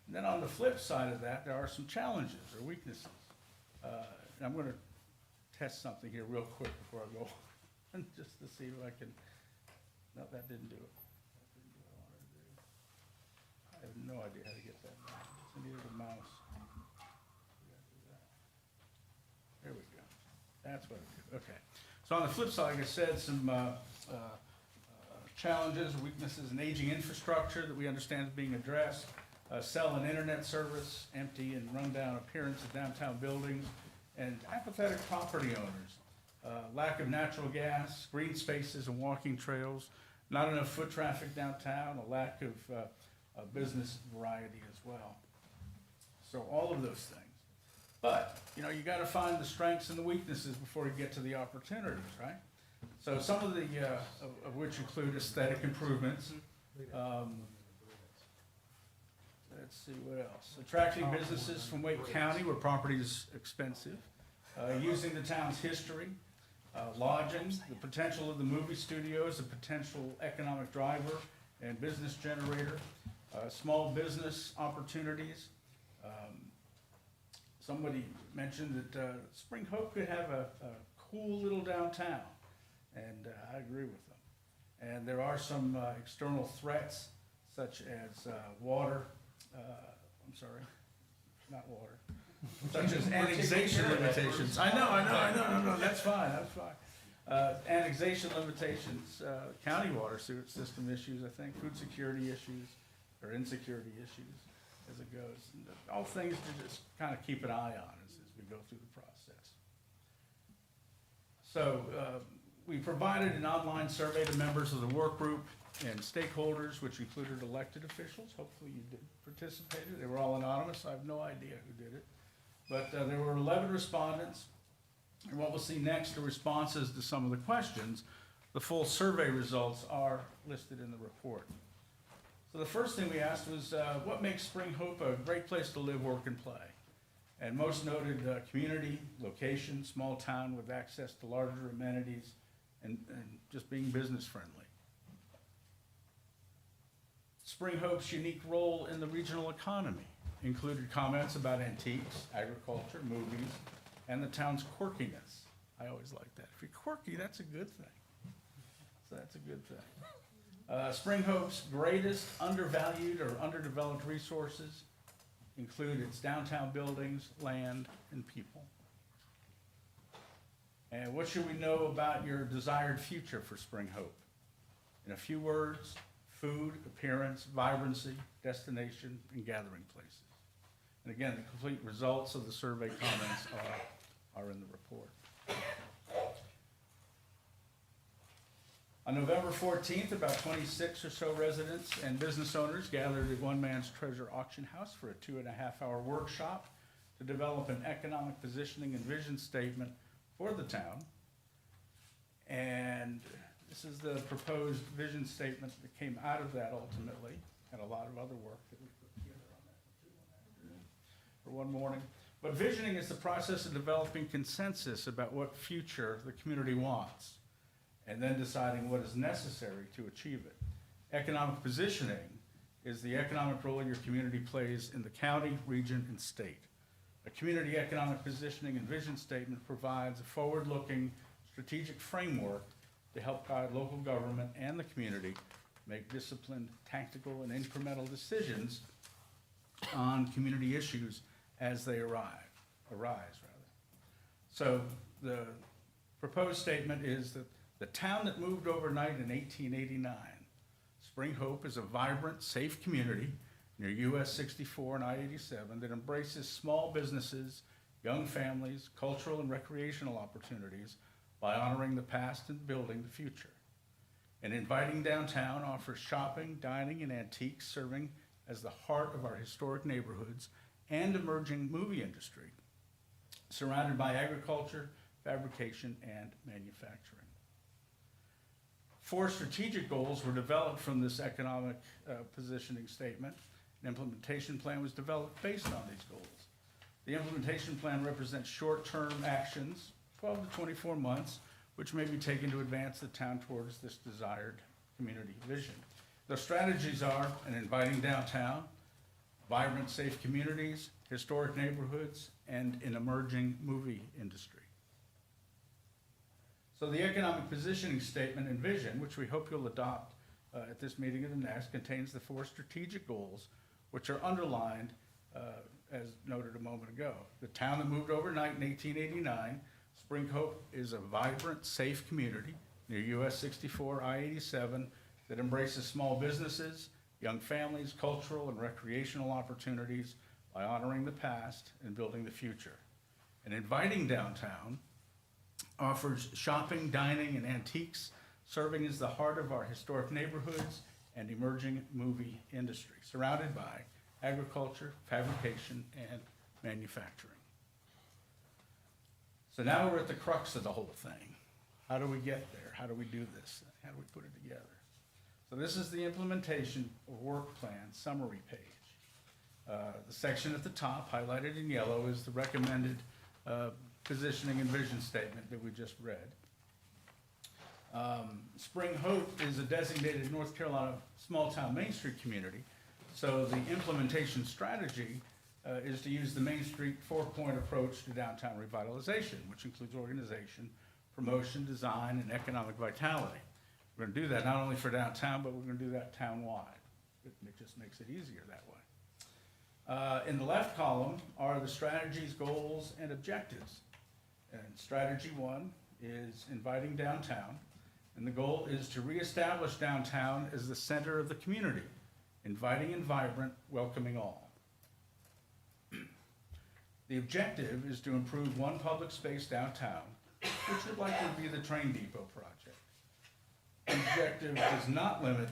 And then on the flip side of that, there are some challenges or weaknesses. And I'm going to test something here real quick before I go on, just to see if I can. No, that didn't do it. That didn't do what I wanted. idea how to get that. I needed a mouse. There we go. That's what it did. Okay. So on the flip side, like I said, some challenges, weaknesses in aging infrastructure that we understand is being addressed. Cell and internet service, empty and rundown appearance of downtown buildings, and apathetic property owners. Lack of natural gas, green spaces and walking trails, not enough foot traffic downtown, a lack of business variety as well. So all of those things. But, you know, you gotta find the strengths and the weaknesses before you get to the opportunities, right? So some of the, of which include aesthetic improvements. Let's see what else. Attracting businesses from Wake County where property is expensive. Using the town's history. Lodging, the potential of the movie studio as a potential economic driver and business generator. Small business opportunities. Somebody mentioned that Spring Hope could have a cool little downtown, and I agree with them. And there are some external threats, such as water, I'm sorry, not water, such as annexation limitations. I know, no, that's fine. Annexation limitations, county water sewer system issues, I think, food security issues, or insecurity issues as it goes. And all things to just kind of keep an eye on as we go through the process. So we provided an online survey to members of the work group and stakeholders, which included elected officials. Hopefully you did participate. They were all anonymous. I have no idea who did it. But there were 11 respondents. And what we'll see next are responses to some of the questions. The full survey results are listed in the report. So the first thing we asked was, what makes Spring Hope a great place to live, work, and play? And most noted community, location, small town with access to larger amenities, and just being business friendly. Spring Hope's unique role in the regional economy included comments about antiques, agriculture, movies, and the town's quirkiness. I always like that. If you're quirky, that's a good thing. So that's a good thing. Spring Hope's greatest undervalued or underdeveloped resources include its downtown buildings, land, and people. And what should we know about your desired future for Spring Hope? In a few words, food, appearance, vibrancy, destination, and gathering places. And again, the complete results of the survey comments are in the report. On November 14th, about 26 or so residents and business owners gathered at One Man's Treasure Auction House for a 2.5-hour workshop to develop an economic positioning and vision statement for the town. And this is the proposed vision statement that came out of that ultimately, and a lot of other work that we put together on that for one morning. But visioning is the process of developing consensus about what future the community wants, and then deciding what is necessary to achieve it. Economic positioning is the economic role your community plays in the county, region, and state. A community economic positioning and vision statement provides a forward-looking strategic framework to help guide local government and the community make disciplined, tactical, and incremental decisions on community issues as they arise. So the proposed statement is that the town that moved overnight in 1889, Spring Hope is a vibrant, safe community near US 64 and I-87 that embraces small businesses, young families, cultural and recreational opportunities by honoring the past and building the future. An inviting downtown offers shopping, dining, and antiques, serving as the heart of our historic neighborhoods and emerging movie industry, surrounded by agriculture, fabrication, and manufacturing. 4 strategic goals were developed from this economic positioning statement. An implementation plan was developed based on these goals. The implementation plan represents short-term actions, 12 to 24 months, which may be taken to advance the town towards this desired community vision. The strategies are an inviting downtown, vibrant, safe communities, historic neighborhoods, and an emerging movie industry. So the economic positioning statement and vision, which we hope you'll adopt at this meeting and the next, contains the 4 strategic goals, which are underlined, as noted a moment ago. The town that moved overnight in 1889, Spring Hope is a vibrant, safe community near US 64 I-87 that embraces small businesses, young families, cultural and recreational opportunities by honoring the past and building the future. An inviting downtown offers shopping, dining, and antiques, serving as the heart of our historic neighborhoods and emerging movie industry, surrounded by agriculture, fabrication, and manufacturing. So now we're at the crux of the whole thing. How do we get there? How do we do this? How do we put it together? So this is the implementation of work plan summary page. The section at the top, highlighted in yellow, is the recommended positioning and vision statement that we just read. Spring Hope is a designated North Carolina small-town Main Street community, so the implementation strategy is to use the Main Street four-point approach to downtown revitalization, which includes organization, promotion, design, and economic vitality. We're gonna do that not only for downtown, but we're gonna do that town-wide. It just makes it easier that way. In the left column are the strategies, goals, and objectives. And strategy 1 is inviting downtown, and the goal is to reestablish downtown as the center of the community, inviting and vibrant, welcoming all. The objective is to improve one public space downtown, which would likely be the train depot project. The objective does not limit,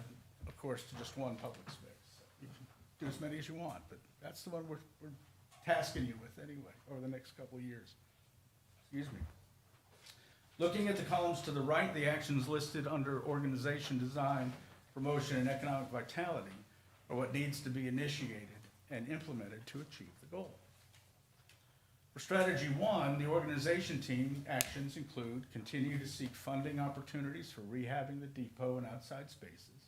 of course, to just one public space. You can do as many as you want, but that's the one we're tasking you with anyway, over the next couple of years. Excuse me. Looking at the columns to the right, the actions listed under organization, design, promotion, and economic vitality are what needs to be initiated and implemented to achieve the goal. For strategy 1, the organization team actions include continue to seek funding opportunities for rehabbing the depot and outside spaces,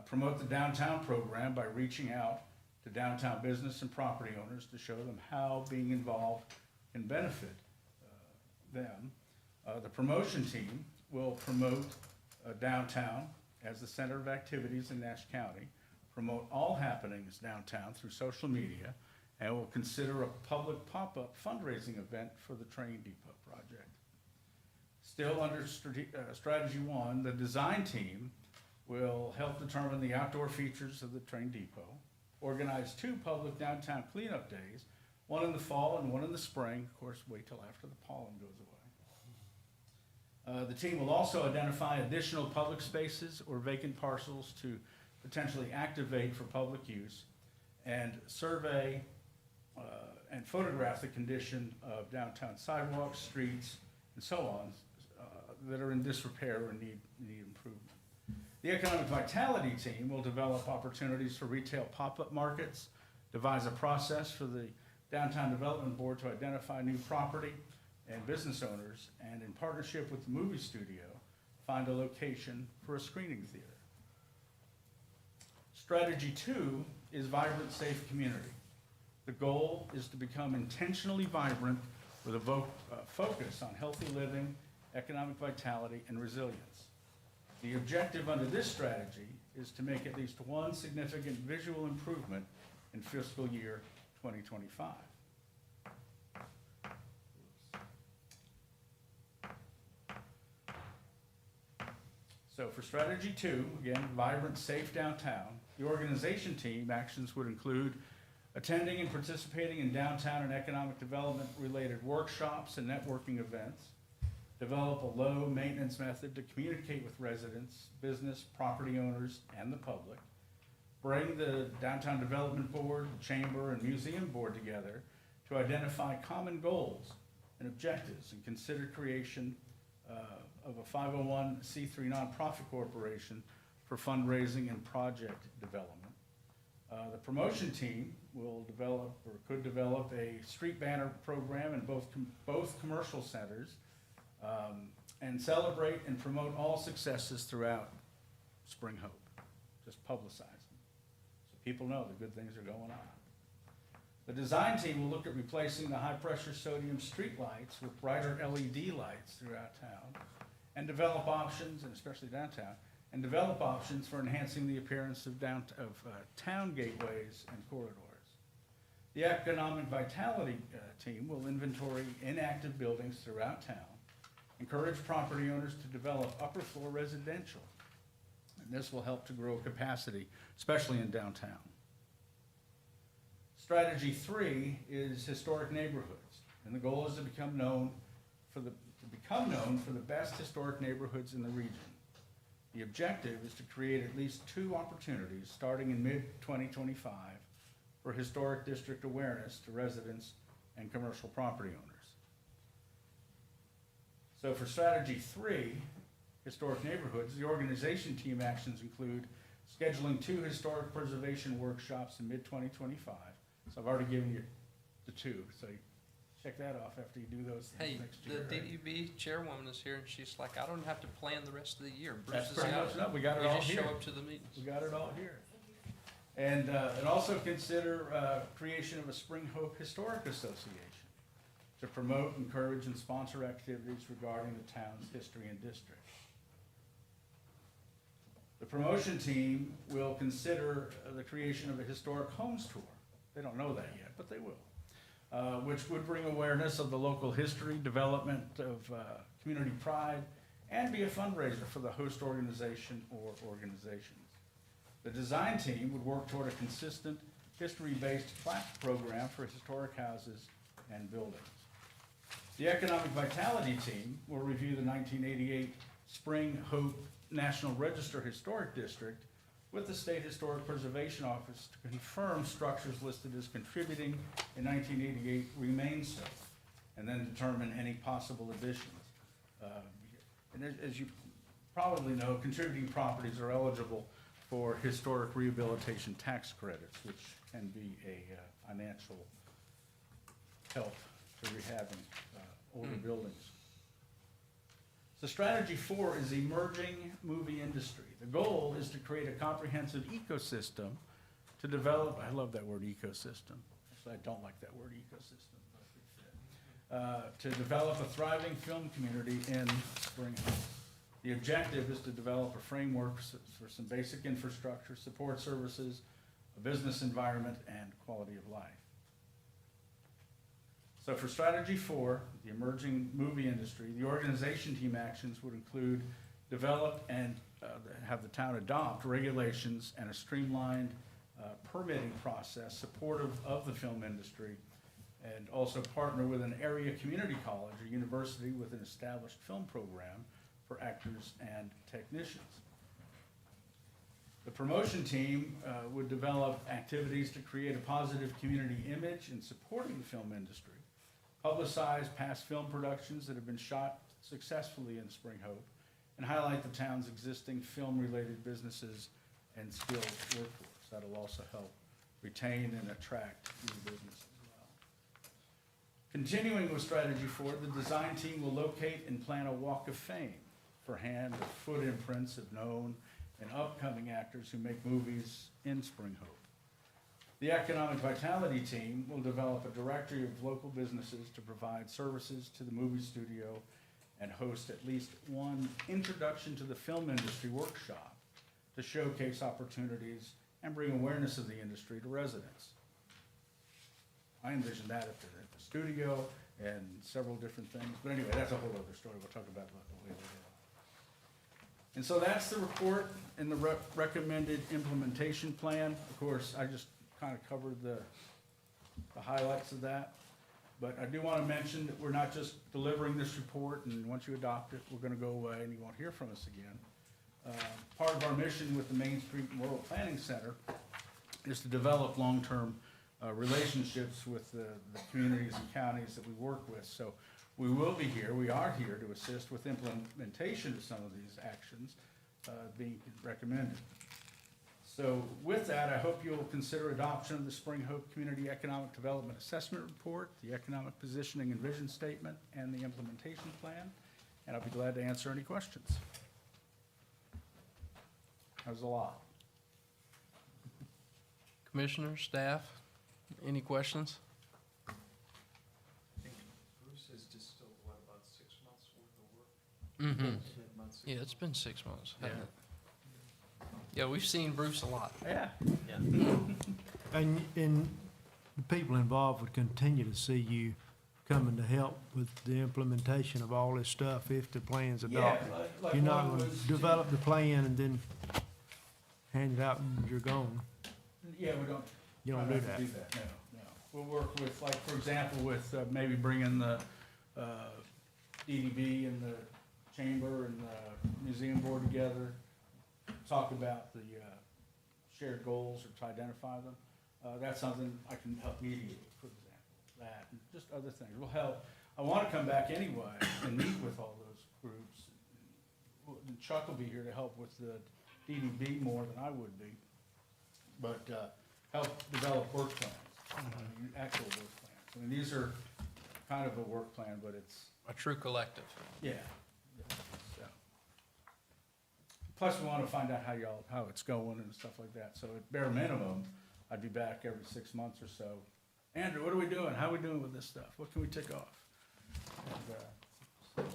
promote the downtown program by reaching out to downtown business and property owners to show them how being involved can benefit them. The promotion team will promote downtown as the center of activities in Nash County, promote all happenings downtown through social media, and will consider a public pop-up fundraising event for the train depot project. Still under strategy 1, the design team will help determine the outdoor features of the train depot, organize 2 public downtown cleanup days, one in the fall and one in the spring. Of course, wait till after the pollen goes away. The team will also identify additional public spaces or vacant parcels to potentially activate for public use and survey and photograph the condition of downtown sidewalks, streets, and so on that are in disrepair or need improvement. The economic vitality team will develop opportunities for retail pop-up markets, devise a process for the Downtown Development Board to identify new property and business owners, and in partnership with the movie studio, find a location for a screening theater. Strategy 2 is vibrant, safe community. The goal is to become intentionally vibrant with a focus on healthy living, economic vitality, and resilience. The objective under this strategy is to make at least one significant visual improvement in fiscal year 2025. So for strategy 2, again, vibrant, safe downtown, the organization team actions would include attending and participating in downtown and economic development related workshops and networking events, develop a low maintenance method to communicate with residents, business, property owners, and the public, bring the Downtown Development Board, the Chamber, and Museum Board together to identify common goals and objectives and consider creation of a 501c3 nonprofit corporation for fundraising and project development. The promotion team will develop or could develop a street banner program in both commercial centers and celebrate and promote all successes throughout Spring Hope. Just publicize them so people know the good things are going on. The design team will look at replacing the high-pressure sodium street lights with brighter LED lights throughout town and develop options, and especially downtown, and develop options for enhancing the appearance of town gateways and corridors. The Economic Vitality Team will inventory inactive buildings throughout town, encourage property owners to develop upper floor residential, and this will help to grow capacity, especially in downtown. Strategy 3 is historic neighborhoods, and the goal is to become known for the best historic neighborhoods in the region. The objective is to create at least 2 opportunities starting in mid-2025 for historic district awareness to residents and commercial property owners. So for strategy 3, historic neighborhoods, the organization team actions include scheduling 2 historic preservation workshops in mid-2025. So I've already given you the 2, so you check that off after you do those things Hey, next the year. DUB chairwoman is here, and she's like, I don't have to plan the rest of the year. Bruce That's is pretty out. much enough. We got it You all just here. show up to the meetings. We got it all here. And also consider creation of a Spring Hope Historic Association to promote, encourage, and sponsor activities regarding the town's history and district. The promotion team will consider the creation of a historic homes tour. They don't know that yet, but they will. Which would bring awareness of the local history, development of community pride, and be a fundraiser for the host organization or organizations. The design team would work toward a consistent, history-based plaque program for historic houses and buildings. The Economic Vitality team will review the 1988 Spring Hope National Register Historic District with the State Historic Preservation Office to confirm structures listed as contributing in 1988 remain so, and then determine any possible additions. And as you probably know, contributing properties are eligible for historic rehabilitation tax credits, which can be a financial help to rehabbing older buildings. So strategy 4 is emerging movie industry. The goal is to create a comprehensive ecosystem to develop, I love that word ecosystem. Actually, I don't like that word ecosystem, but it fits. To develop a thriving film community in Spring Hope. The objective is to develop a framework for some basic infrastructure, support services, a business environment, and quality of life. So for strategy 4, the emerging movie industry, the organization team actions would include develop and have the town adopt regulations and a streamlined permitting process supportive of the film industry, and also partner with an area community college or university with an established film program for actors and technicians. The promotion team would develop activities to create a positive community image in supporting the film industry, publicize past film productions that have been shot successfully in Spring Hope, and highlight the town's existing film-related businesses and skilled workforce. That'll also help retain and attract new business as well. Continuing with strategy 4, the design team will locate and plan a walk of fame for hand or foot imprints of known and upcoming actors who make movies in Spring Hope. The Economic Vitality team will develop a directory of local businesses to provide services to the movie studio and host at least one introduction to the film industry workshop to showcase opportunities and bring awareness of the industry to residents. I envision that at the studio and several different things, but anyway, that's a whole other story. We'll talk about that later. And so that's the report and the recommended implementation plan. Of course, I just kind of covered the highlights of that. But I do want to mention that we're not just delivering this report and once you adopt it, we're going to go away and you won't hear from us again. Part of our mission with the Main Street Rural Planning Center is to develop long-term relationships with the communities and counties that we work with. So we will be here, we are here to assist with implementation of some of these actions being recommended. So with that, I hope you'll consider adoption of the Spring Hope Community Economic Development Assessment Report, the Economic Positioning and Vision Statement, and the Implementation Plan. And I'll be glad to answer any questions. That was a lot. Commissioners, staff, any questions? I think Bruce has distilled, about 6 months worth of work? Mm-hmm. Months, 6 Yeah, it's been 6 months, hasn't Yeah. it? Yeah, we've seen Bruce a lot. Yeah. And the people involved would continue to see you coming to help with the implementation of all this stuff if the plan's adopted. You're not gonna develop the plan and then hand it out and you're gone. Yeah, we don't. You don't try do not that. to No. We'll work with, like, for example, with maybe bringing the DDB and the chamber and the museum board together, talk about the shared goals or to identify them. That's something I can help mediate, for example, that, and just other things will help. I want to come back anyway and meet with all those groups. And Chuck will be here to help with the DDB more than I would be, but help develop work plans, actual work plans. I mean, these are kind of a work plan, but it's, A true collective. yeah. So. Plus, we want to find out how it's going and stuff like that. So at bare minimum, I'd be back every 6 months or so. Andrew, what are we doing? How are we doing with this stuff? What can we tick off? And,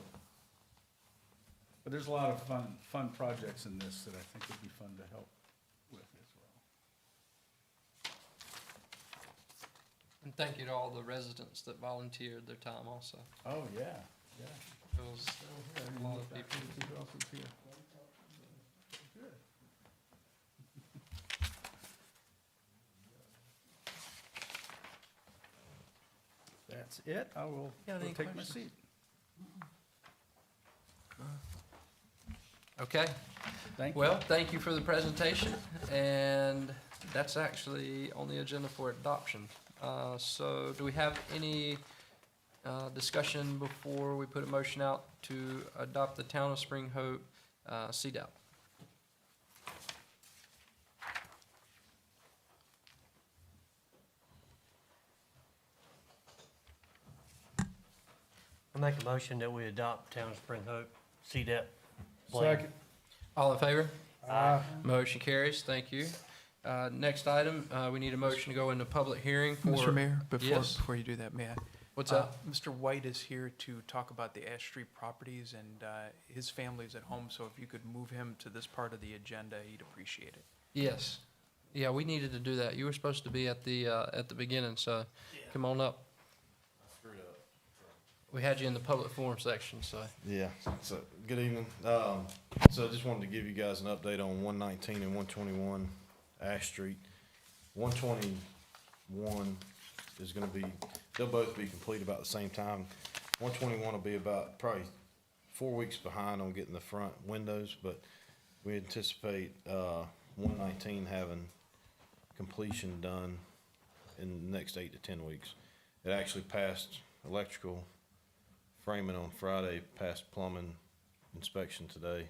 but there's a lot of fun projects in this that I think would be fun to help with as well. And thank you to all the residents that volunteered their time also. Oh, yeah, yeah. It was a lot of people. Who else is here? Good. That's it. I will You got go any take my questions? seat. Okay, Thank you. well, thank you for the presentation, and that's actually on the agenda for adoption. So do we have any discussion before we put a motion out to adopt the Town of Spring Hope CDAP? I make a motion that we adopt Town of Spring Hope CDEP plan. All in favor? Motion carries, thank you. Next item, we need a motion to go into public hearing for. Mr. Mayor, Yes. before you do that, may I? What's up? Mr. White is here to talk about the Ash Street properties, and his family's at home, so if you could move him to this part of the agenda, he'd appreciate it. Yes. Yeah, we needed to do that. You were supposed to be at the beginning, so come on up. We had you in the public forum section, so. Yeah, so, good evening. So I just wanted to give you guys an update on 119 and 121 Ash Street. 121 is gonna be, they'll both be complete about the same time. 121 will be about probably 4 weeks behind on getting the front windows, but we anticipate, 119 having completion done in the next 8 to 10 weeks. It actually passed electrical framing on Friday, passed plumbing inspection today,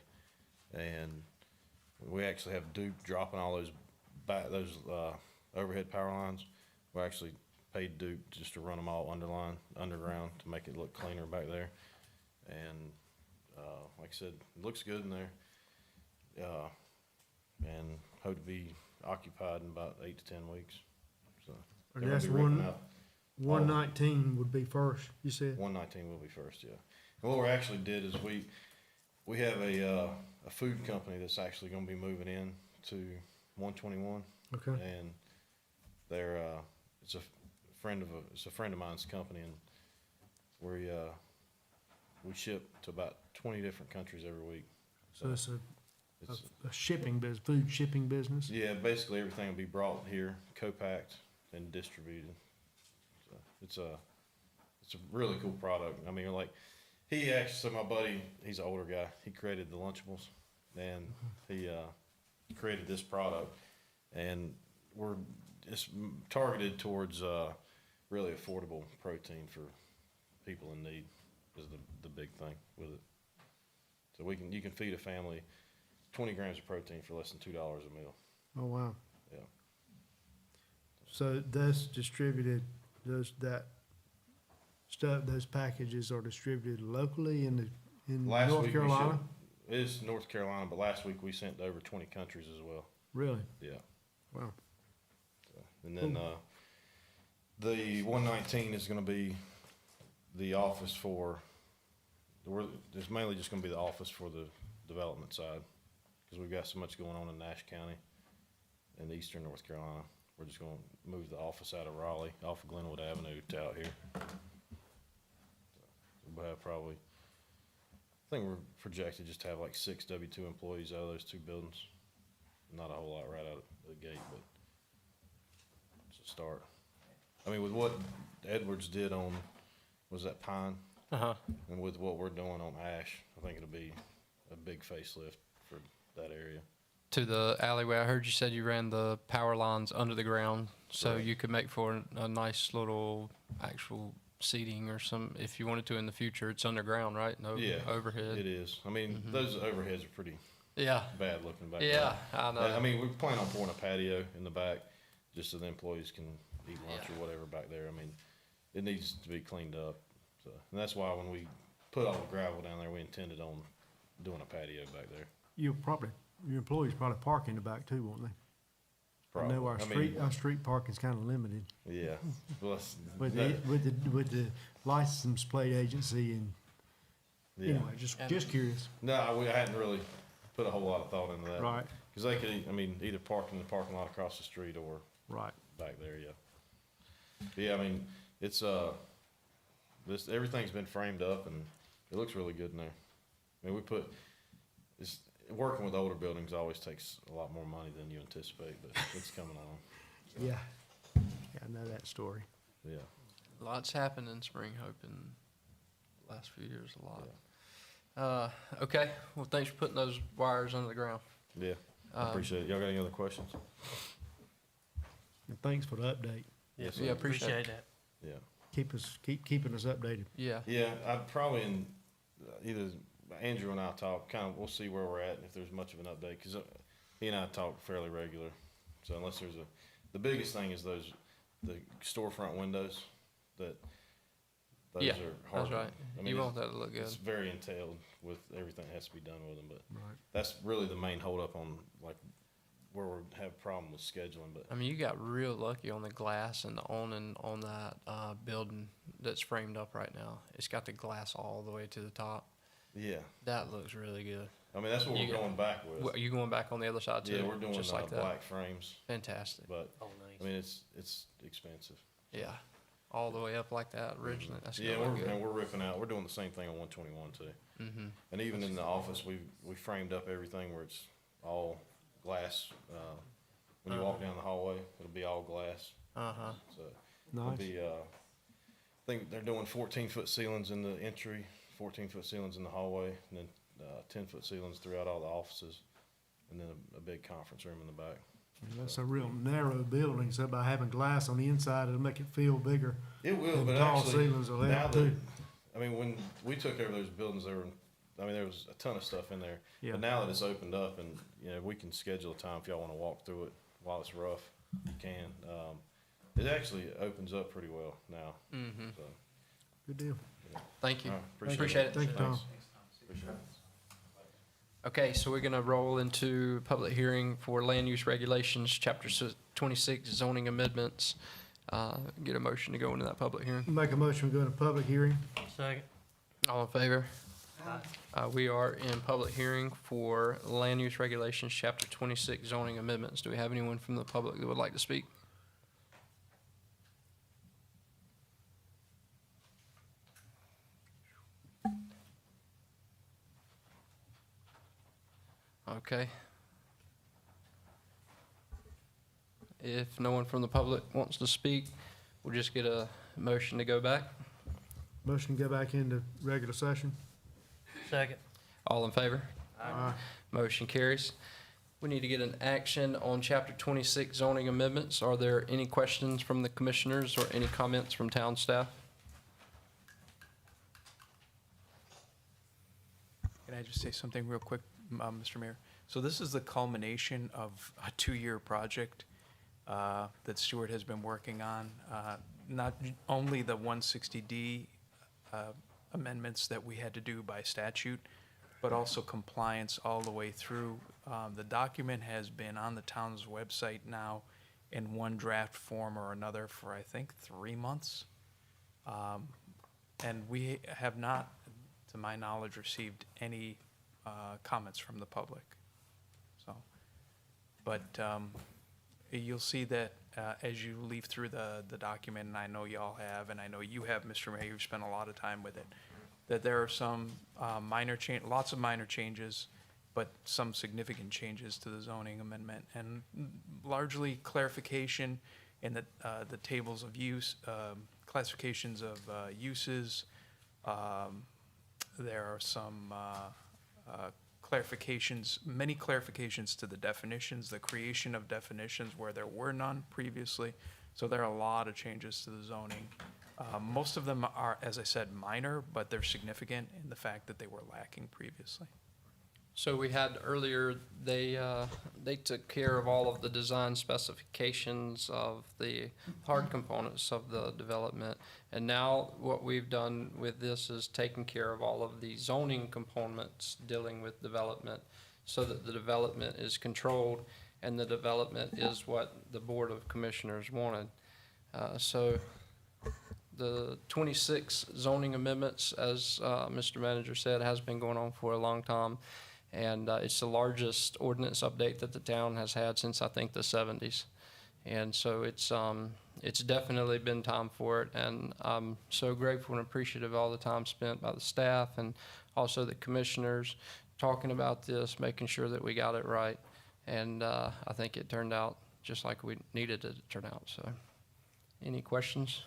and we actually have Duke dropping all those overhead power lines. We actually paid Duke just to run them all underground to make it look cleaner back there. And like I said, it looks good in there. And hope to be occupied in about 8 to 10 weeks. So And they're that's gonna be ripping out. 119 would be first, you said? 119 will be first, yeah. And what we actually did is we have a food company that's actually gonna be moving in to 121, Okay. and they're it's a friend of mine's company, and we ship to about 20 different countries every week. So it's It's, a shipping business, food shipping business? yeah, basically everything will be brought here, co-packed, and distributed. So it's a really cool product. I mean, like, he actually, so my buddy, he's an older guy, he created the Lunchables, and he created this product, and it's targeted towards really affordable protein for people in need is the big thing with it. So you can feed a family 20 grams of protein for less than $2 a meal. Oh, wow. Yeah. So that's distributed, those packages are distributed locally in Last North week we Carolina? shipped- It is North Carolina, but last week we sent to over 20 countries as well. Really? Yeah. Wow. So, and then the 119 is going to be the office for. It's mainly just going to be the office for the development side, because we've got so much going on in Nash County and eastern North Carolina. We're just gonna move the office out of Raleigh, off of Glenwood Avenue to out here. We'll have probably, I think we're projected just to have like 6 W-2 employees out of those 2 buildings. Not a whole lot right out of the gate, but it's a start. I mean, with what Edwards did on, was that Pine? Uh-huh. And with what we're doing on Ash, I think it'll be a big facelift for that area. To the alleyway, I heard you said you ran the power lines under the ground, so Correct. you could make for a nice little actual seating or some, if you wanted to in the future. It's underground, right? No Yeah, overhead. It is. I mean, Mhm. those overheads are pretty Yeah, bad looking back yeah, there. I know. I mean, we plan on pouring a patio in the back, just so the employees can eat lunch Yeah. or whatever back there. I mean, it needs to be cleaned up. So, and that's why when we put all the gravel down there, we intended on doing a patio back there. Your employees probably park in the back too, won't they? I know our Probably. I mean, street parking's kind of limited yeah. Well, that's- with that- with the license plate agency and, yeah. anyway, just curious. No, I hadn't really put a whole lot of thought into that. Right, Because they could, I mean, either park in the parking lot across the street or right. back there, yeah. But yeah, I mean, it's, everything's been framed up and it looks really good in there. I mean, working with older buildings always takes a lot more money than you anticipate, but it's coming on, Yeah. Yeah, I know that story. yeah. Lots happened in Spring Hope in the last few years, a lot. Okay, well, thanks for putting those wires under the ground. Yeah, I appreciate it. Y'all got any other questions? And thanks for the update. Yes, Yeah, sir. appreciate it. that. Yeah. Keep keeping us updated. Yeah, Yeah, I'd probably, either Andrew and I talk, we'll see where we're at and if there's much of an update, because he and I talk fairly regular. So unless there's the biggest thing is the storefront windows, those Yeah, are hard. that's right. I mean, You want that to look good. It's very entailed with everything that has to be done with them, but Right. that's really the main holdup on, like, where we have a problem with scheduling, but I mean, you got real lucky on the glass and the awning on that building that's framed up right now. It's got the glass all the way to the top. yeah. That looks really good. I mean, that's what You we're got- going back with. What, are you going back on the other side too? Yeah, we're doing just like that. black frames, Fantastic. but, Oh, nice. I mean, it's expensive. Yeah, all the way up like that originally. That's Yeah, gonna look good. and we're ripping out, we're doing the same thing on 121 too. Mm-hmm. And even in the office, we framed up everything where it's all glass. When you walk down the hallway, it'll be all glass. Uh-huh. So it'll Nice. be, I think they're doing 14-foot ceilings in the entry, 14-foot ceilings in the hallway, and then 10-foot ceilings throughout all the offices, and then a big conference room in the back. That's a real narrow building, so by having glass on the inside, it'll make it feel bigger. It will, And but tall actually, ceilings will now help that, too. I mean, when we took over those buildings, there was a ton of stuff in there. Yeah. But now that it's opened up and, we can schedule a time if y'all wanna walk through it while it's rough, you can. It actually opens up pretty well now, Mm-hmm. so. Good deal. Thank you. all right, Appreciate it. Thank you, Tom. Appreciate it. Okay, so we're gonna roll into public hearing for land use regulations, chapter 26 zoning amendments. Get a motion to go into that public hearing. Make a motion, we go into public hearing. Second. All in favor? Aye. We are in public hearing for land use regulations, chapter 26 zoning amendments. Do we have anyone from the public that would like to speak? Okay. If no one from the public wants to speak, we'll just get a motion to go back. Motion to go back into regular session. Second. All in favor? Aye. Motion carries. We need to get an action on chapter 26 zoning amendments. Are there any questions from the commissioners or any comments from town staff? Can I just say something real quick, Mr. Mayor? So this is the culmination of a 2-year project that Stuart has been working on. Not only the 160D amendments that we had to do by statute, but also compliance all the way through. The document has been on the town's website now in one draft form or another for, I think, 3 months. And we have not, to my knowledge, received any comments from the public. But you'll see that as you leaf through the document, and I know y'all have, and I know you have, Mr. Mayor, you've spent a lot of time with it, that there are some lots of minor changes, but some significant changes to the zoning amendment, and largely clarification in the tables of use, classifications of uses. There are some clarifications, many clarifications to the definitions, the creation of definitions where there were none previously. So there are a lot of changes to the zoning. Most of them are, as I said, minor, but they're significant in the fact that they were lacking previously. So we had earlier, they took care of all of the design specifications of the hard components of the development. And now what we've done with this is taking care of all of the zoning components dealing with development so that the development is controlled and the development is what the Board of Commissioners wanted. So the 26 zoning amendments, as Mr. Manager said, has been going on for a long time. And it's the largest ordinance update that the town has had since, I think, the 70s. And so it's definitely been time for it. And I'm so grateful and appreciative of all the time spent by the staff and also the commissioners talking about this, making sure that we got it right. And I think it turned out just like we needed it to turn out. So any questions?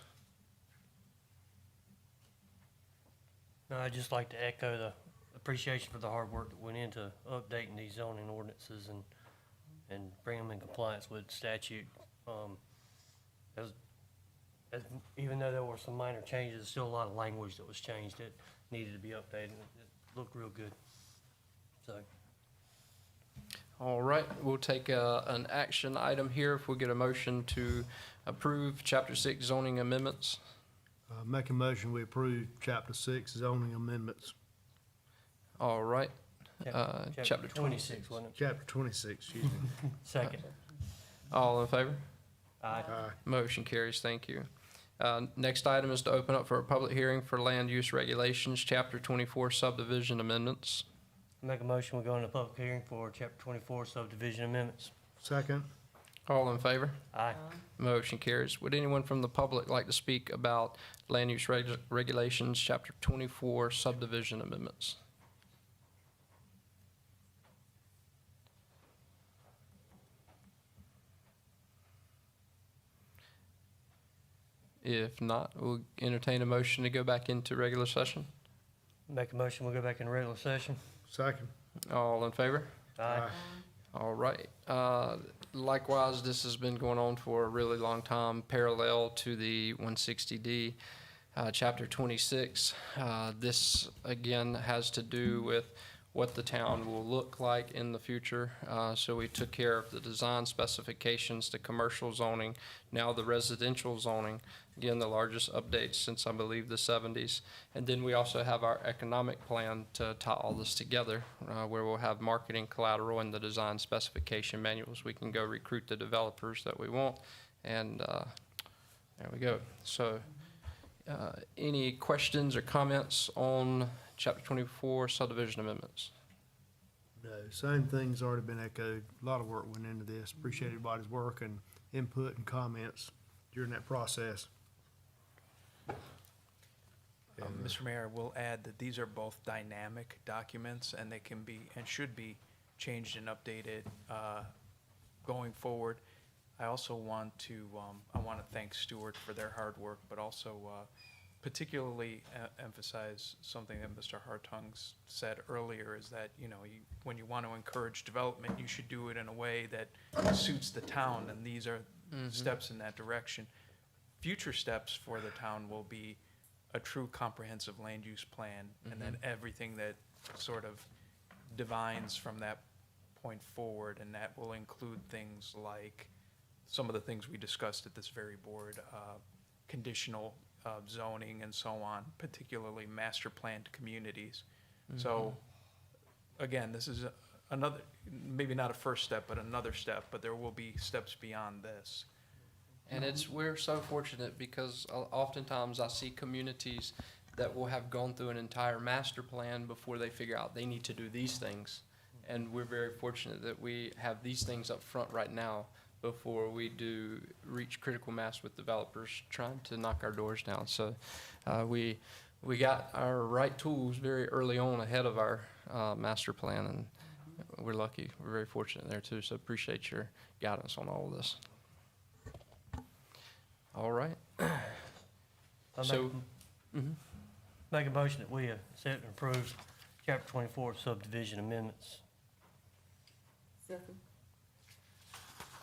No, I'd just like to echo the appreciation for the hard work that went into updating these zoning ordinances and bring them in compliance with statute. Even though there were some minor changes, there's still a lot of language that was changed that needed to be updated. It looked real good. So. All right, we'll take an action item here if we get a motion to approve Chapter 6 zoning amendments. Make a motion, we approve Chapter 6 zoning amendments. All right. Chapter 26, wasn't it? Chapter 26, excuse me. Second. All in favor? Aye. Motion carries, thank you. Next item is to open up for a public hearing for land use regulations, Chapter 24 subdivision amendments. Make a motion, we go into public hearing for Chapter 24 subdivision amendments. Second. All in favor? Aye. Motion carries. Would anyone from the public like to speak about land use regulations, Chapter 24 subdivision amendments? If not, we'll entertain a motion to go back into regular session. Make a motion, we go back in regular session. Second. All in favor? Aye. All right. Likewise, this has been going on for a really long time, parallel to the 160D, Chapter 26. This, again, has to do with what the town will look like in the future. So we took care of the design specifications, the commercial zoning, now the residential zoning. Again, the largest updates since, I believe, the 70s. And then we also have our economic plan to tie all this together, where we'll have marketing collateral and the design specification manuals. We can go recruit the developers that we want. And there we go. So any questions or comments on Chapter 24 subdivision amendments? No, same thing's already been echoed. A lot of work went into this. Appreciate everybody's work and input and comments during that process. Mr. Mayor, we'll add that these are both dynamic documents, and they can be and should be changed and updated going forward. I also want to thank Stuart for their hard work, but also particularly emphasize something that Mr. Hartung said earlier, is that, when you want to encourage development, you should do it in a way that suits the town, and these are steps in that direction. Future steps for the town will be a true comprehensive land use plan, and then everything that sort of divines from that point forward, and that will include things like some of the things we discussed at this very board, conditional zoning and so on, particularly master planned communities. So again, this is another, maybe not a first step, but another step, but there will be steps beyond this. And we're so fortunate because oftentimes I see communities that will have gone through an entire master plan before they figure out they need to do these things. And we're very fortunate that we have these things up front right now before we do reach critical mass with developers trying to knock our doors down. So we got our right tools very early on ahead of our master plan, and we're lucky. We're very fortunate there too. So appreciate your guidance on all of this. All right. So, Make a motion that we accept and approve chapter 24 subdivision amendments. Second.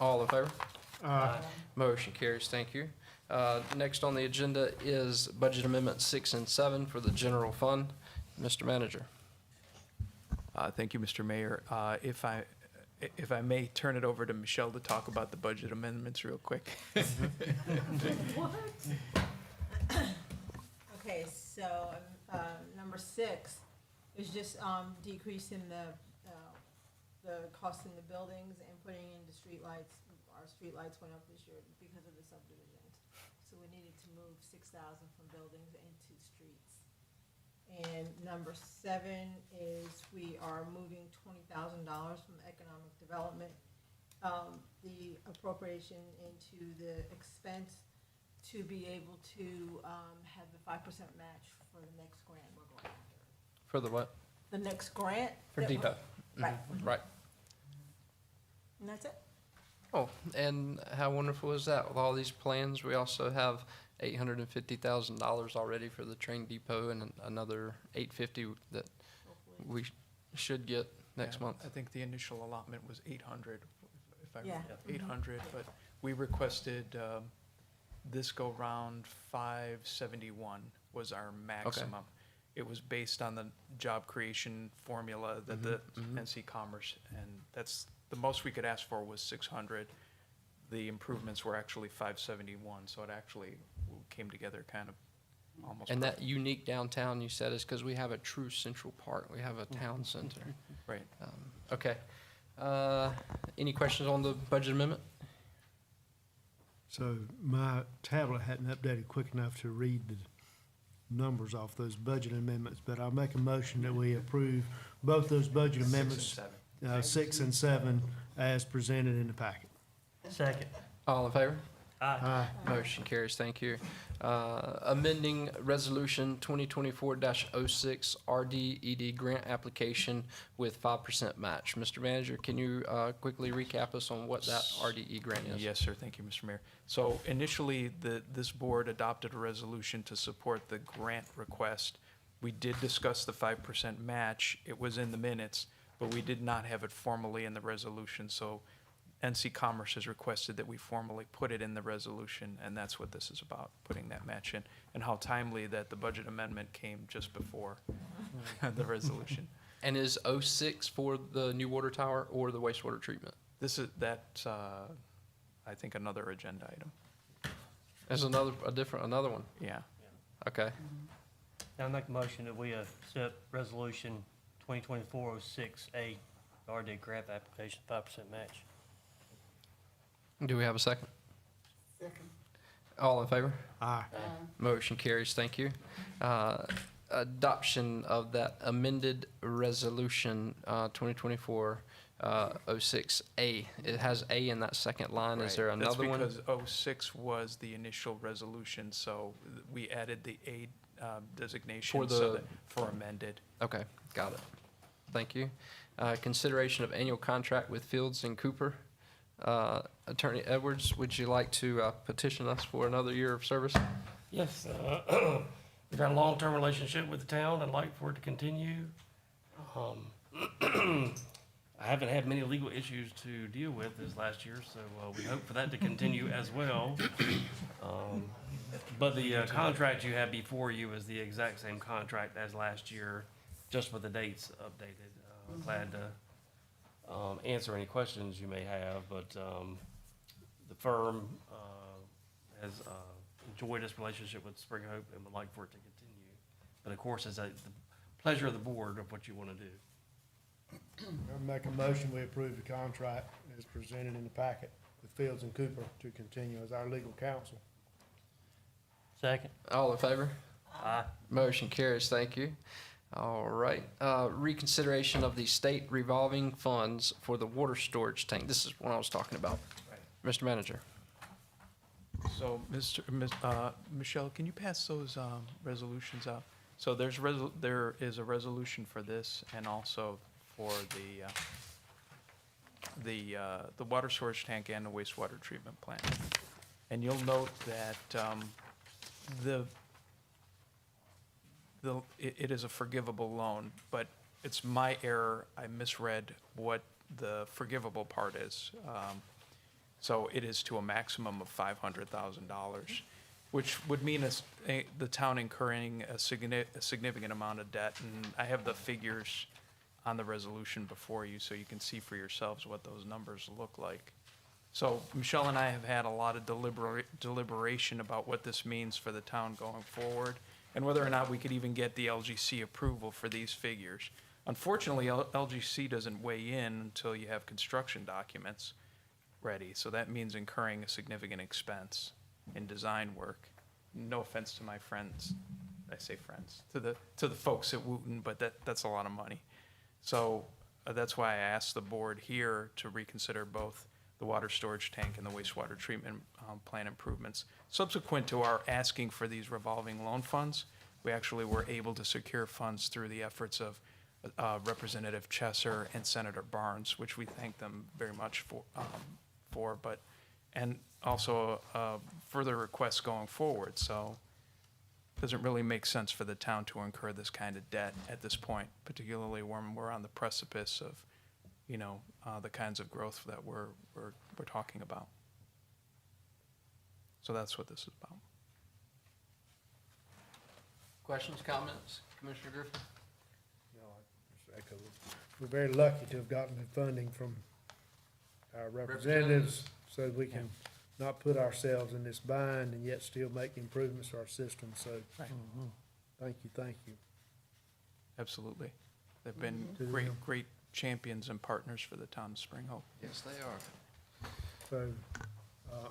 all in favor? Aye. Motion carries, thank you. Next on the agenda is budget amendment 6 and 7 for the general fund. Mr. Manager. Thank you, Mr. Mayor. If I may turn it over to Michelle to talk about the budget amendments real quick. Okay, so, number 6 is just, decreasing the cost in the buildings and putting in the streetlights. Our streetlights went up this year because of the subdivisions. So we needed to move 6,000 from buildings into streets. And number 7 is we are moving $20,000 from economic development, the appropriation into the expense to be able to have the 5% match for the next grant we're going after. For the what? The next grant. For that we're- depot. Right, Right. and that's it. Oh, and how wonderful is that? With all these plans, we also have $850,000 already for the train depot and another $850 that we should get next Yeah, month. I think the initial allotment was 800, if I Yeah. remember, 800, but we requested, this go round 571 was our maximum. It was based on the job creation formula that the NC Commerce, and that's, the most we could ask for was 600. The improvements were actually 571, so it actually came together kind of almost. And that unique downtown you said is because we have a true central park. We have a town center. Right. Okay. Any questions on the budget amendment? So my tablet hadn't updated quick enough to read the numbers off those budget amendments, but I'll make a motion that we approve both those budget amendments, 6 and 7, as presented in the packet. Second. All in favor? Aye. Motion carries, thank you. Amending Resolution 2024-06 RDED grant application with 5% match. Mr. Manager, can you quickly recap us on what that RDE grant is? Yes, sir. Thank you, Mr. Mayor. So initially, this board adopted a resolution to support the grant request. We did discuss the 5% match. It was in the minutes, but we did not have it formally in the resolution. So NC Commerce has requested that we formally put it in the resolution, and that's what this is about, putting that match in. And how timely that the budget amendment came just before the resolution. And is 06 for the new water tower or the wastewater treatment? That's, I think, another agenda item. There's another one. Yeah. Okay. Now I make a motion that we accept resolution 2024-06A, RD grant application, 5% match. Do we have a second? Second. All in favor? Aye. Motion carries, thank you. Adoption of that amended resolution, 2024-06A. It has A in that second line. Is there Right. another one? That's because 06 was the initial resolution, so we added the A designation for amended. Okay, got it. Thank you. Consideration of annual contract with Fields and Cooper. Attorney Edwards, would you like to petition us for another year of service? Yes, we've got a long-term relationship with the town. I'd like for it to continue. I haven't had many legal issues to deal with this last year, so we hope for that to continue as well. But the contract you have before you is the exact same contract as last year, just with the dates updated. Glad to answer any questions you may have, but the firm has enjoyed its relationship with Spring Hope and would like for it to continue. But of course, it's the pleasure of the board of what you want to do. I'll make a motion, we approve the contract as presented in the packet with Fields and Cooper to continue as our legal counsel. Second. All in favor? Aye. Motion carries, thank you. All right, reconsideration of the state revolving funds for the water storage tank. This is what I was talking about. Mr. Manager. So, Michelle, can you pass those resolutions out? So there is a resolution for this and also for the water storage tank and the wastewater treatment plant. And you'll note that it is a forgivable loan, but it's my error. I misread what the forgivable part is. So it is to a maximum of $500,000, which would mean the town incurring a significant amount of debt. And I have the figures on the resolution before you, so you can see for yourselves what those numbers look like. So Michelle and I have had a lot of deliberation about what this means for the town going forward, and whether or not we could even get the LGC approval for these figures. Unfortunately, LGC doesn't weigh in until you have construction documents ready, so that means incurring a significant expense in design work. No offense to my friends, I say friends, to the folks at Wooten, but that's a lot of money. So that's why I asked the board here to reconsider both the water storage tank and the wastewater treatment plant improvements. Subsequent to our asking for these revolving loan funds, we actually were able to secure funds through the efforts of Representative Chesser and Senator Barnes, which we thank them very much for, and also further requests going forward. So it doesn't really make sense for the town to incur this kind of debt at this point, particularly when we're on the precipice of, the kinds of growth that we're talking about. So that's what this is about. Questions, comments? Commissioner Griffin? No, I just echo it. We're very lucky to have gotten the funding from our representatives so we can not put ourselves in this bind and yet still make improvements to our system. So, Right. Thank you. Absolutely. They've been Mhm. great champions and partners for the town of Spring Hope. Yes, they are. So,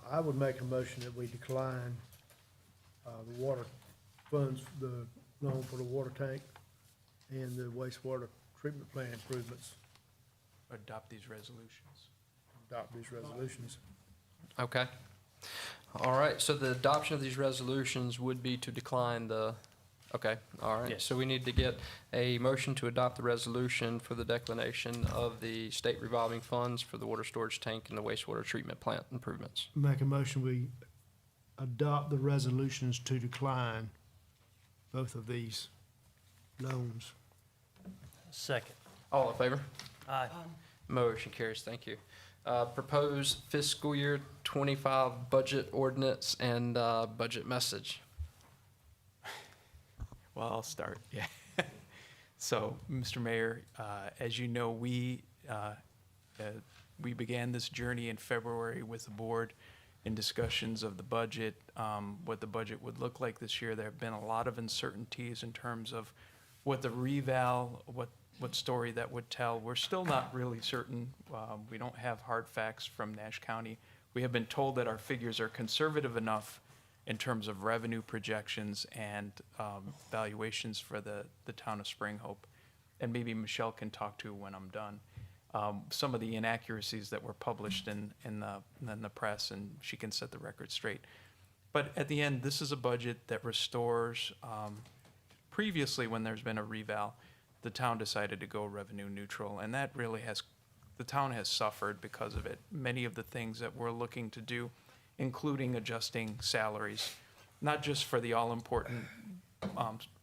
I would make a motion that we decline, the water funds, the loan for the water tank and the wastewater treatment plant improvements, Adopt these resolutions. adopt these resolutions. Okay. All right, so the adoption of these resolutions would be to decline okay, all right. Yes. So we need to get a motion to adopt the resolution for the declination of the state revolving funds for the water storage tank and the wastewater treatment plant improvements. Make a motion, we adopt the resolutions to decline both of these loans. Second. All in favor? Aye. Motion carries, thank you. Proposed fiscal year 25 budget ordinance and budget message. Well, I'll start, yeah. So, Mr. Mayor, as you know, we began this journey in February with the board in discussions of the budget, what the budget would look like this year. There have been a lot of uncertainties in terms of what the reval, what story that would tell. We're still not really certain. We don't have hard facts from Nash County. We have been told that our figures are conservative enough in terms of revenue projections and valuations for the town of Spring Hope. And maybe Michelle can talk to when I'm done. Some of the inaccuracies that were published in the press, and she can set the record straight. But at the end, this is a budget that restores, previously when there's been a reval, the town decided to go revenue neutral, and that really the town has suffered because of it. Many of the things that we're looking to do, including adjusting salaries, not just for the all-important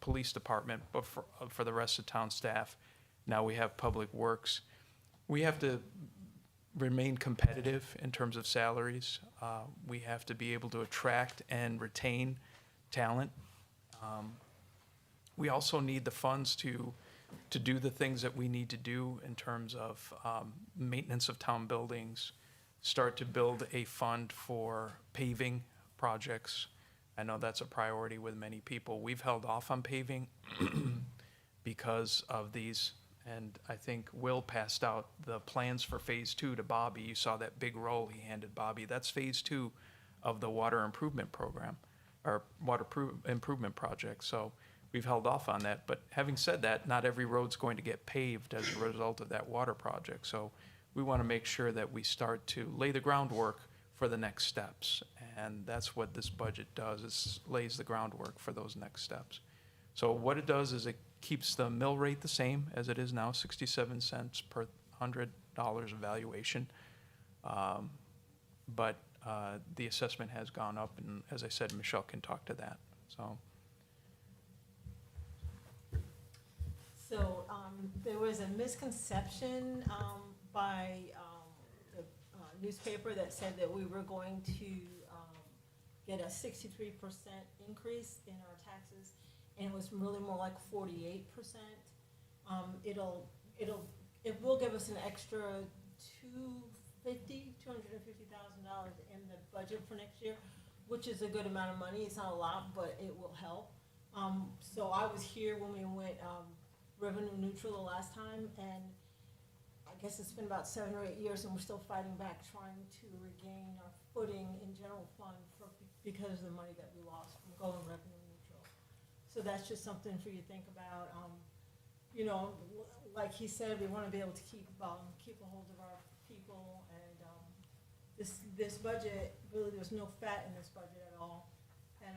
police department, but for the rest of town staff. Now we have public works. We have to remain competitive in terms of salaries. We have to be able to attract and retain talent. We also need the funds to do the things that we need to do in terms of maintenance of town buildings, start to build a fund for paving projects. I know that's a priority with many people. We've held off on paving because of these, and I think Will passed out the plans for phase 2 to Bobby. You saw that big roll he handed Bobby. That's phase 2 of the water improvement program, or water improvement project. So we've held off on that. But having said that, not every road's going to get paved as a result of that water project. So we want to make sure that we start to lay the groundwork for the next steps. And that's what this budget does, is lays the groundwork for those next steps. So what it does is it keeps the mill rate the same as it is now, 67 cents per $100 evaluation. But the assessment has gone up, and as I said, Michelle can talk to that, so. So, there was a misconception, by, the newspaper that said that we were going to, get a 63% increase in our taxes, and it was really more like 48%. It will give us an extra $250,000 in the budget for next year, which is a good amount of money. It's not a lot, but it will help. So I was here when we went, revenue neutral the last time, and I guess it's been about 7 or 8 years, and we're still fighting back, trying to regain our footing in general fund because of the money that we lost from going revenue neutral. So that's just something for you to think about. You know, like he said, we want to be able to keep a hold of our people, and this budget, really, there's no fat in this budget at all, and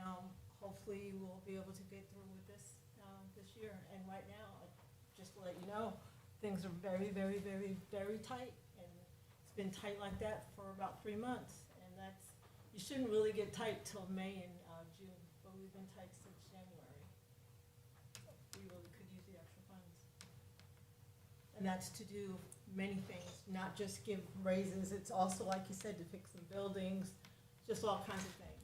hopefully we'll be able to get through with this this year. And right now, just to let you know, things are very, very, very, very tight, and it's been tight like that for about 3 months, and that's, you shouldn't really get tight till May and June, but we've been tight since January. We really could use the extra funds. And that's to do many things, not just give raises, it's also, like you said, to fix the buildings, just all kinds of things.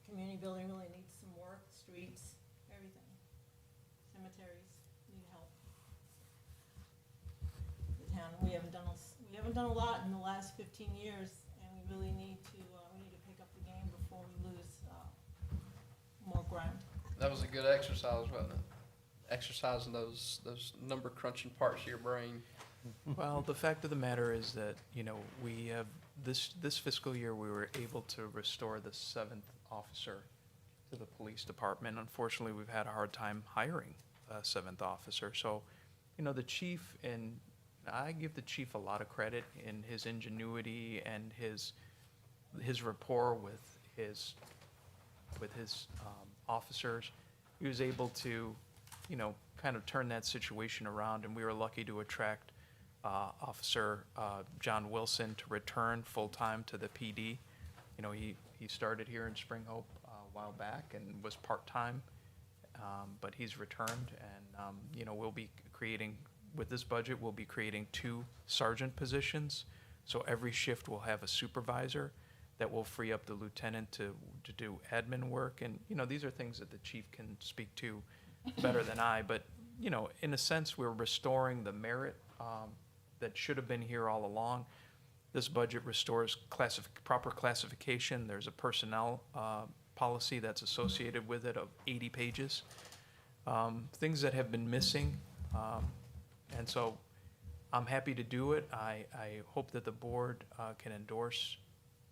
Community building really needs some work, streets, everything. Cemeteries need help. The town, we haven't done a lot in the last 15 years, and we really need to, pick up the game before we lose, more ground. That was a good exercise, wasn't it? Exercising those number crunching parts of your brain. Well, the fact of the matter is that, you know, we have, this fiscal year, we were able to restore the 7th officer to the police department. Unfortunately, we've had a hard time hiring a 7th officer. So, you know, the chief, and I give the chief a lot of credit in his ingenuity and his rapport with his officers. He was able to, you know, kind of turn that situation around, and we were lucky to attract Officer John Wilson to return full-time to the PD. You know, he started here in Spring Hope a while back and was part-time, but he's returned, and, you know, we'll be creating, with this budget, we'll be creating 2 sergeant positions. So every shift will have a supervisor that will free up the lieutenant to do admin work. And, you know, these are things that the chief can speak to better than I, but, you know, in a sense, we're restoring the merit that should have been here all along. This budget restores proper classification. There's a personnel policy that's associated with it of 80 pages. Things that have been missing, and so I'm happy to do it. I hope that the board can endorse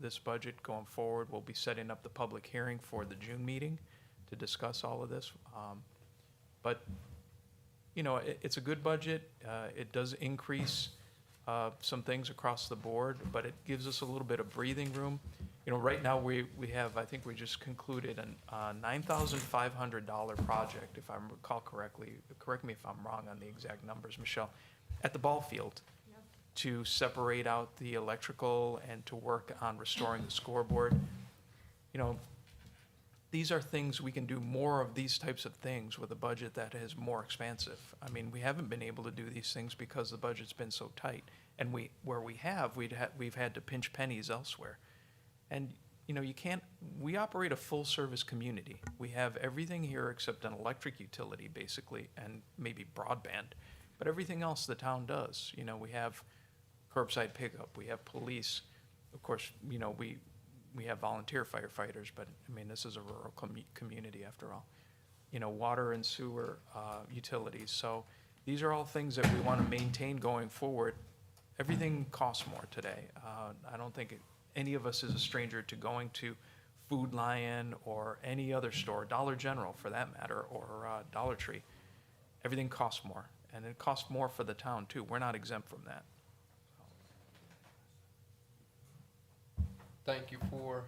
this budget going forward. We'll be setting up the public hearing for the June meeting to discuss all of this. But, you know, it's a good budget. It does increase some things across the board, but it gives us a little bit of breathing room. You know, right now we have, I think we just concluded a $9,500 project, if I recall correctly. Correct me if I'm wrong on the exact numbers, Michelle, at the ball field. Yep. To separate out the electrical and to work on restoring the scoreboard. You know, these are things, we can do more of these types of things with a budget that is more expansive. I mean, we haven't been able to do these things because the budget's been so tight. And where we have, we've had to pinch pennies elsewhere. And, you know, we operate a full-service community. We have everything here except an electric utility, basically, and maybe broadband. But everything else the town does. You know, we have curbside pickup, we have police. Of course, you know, we have volunteer firefighters, but, I mean, this is a rural community after all. You know, water and sewer utilities. So these are all things that we want to maintain going forward. Everything costs more today. I don't think any of us is a stranger to going to Food Lion or any other store, Dollar General for that matter, or Dollar Tree, everything costs more. And it costs more for the town too. We're not exempt from that. Thank you for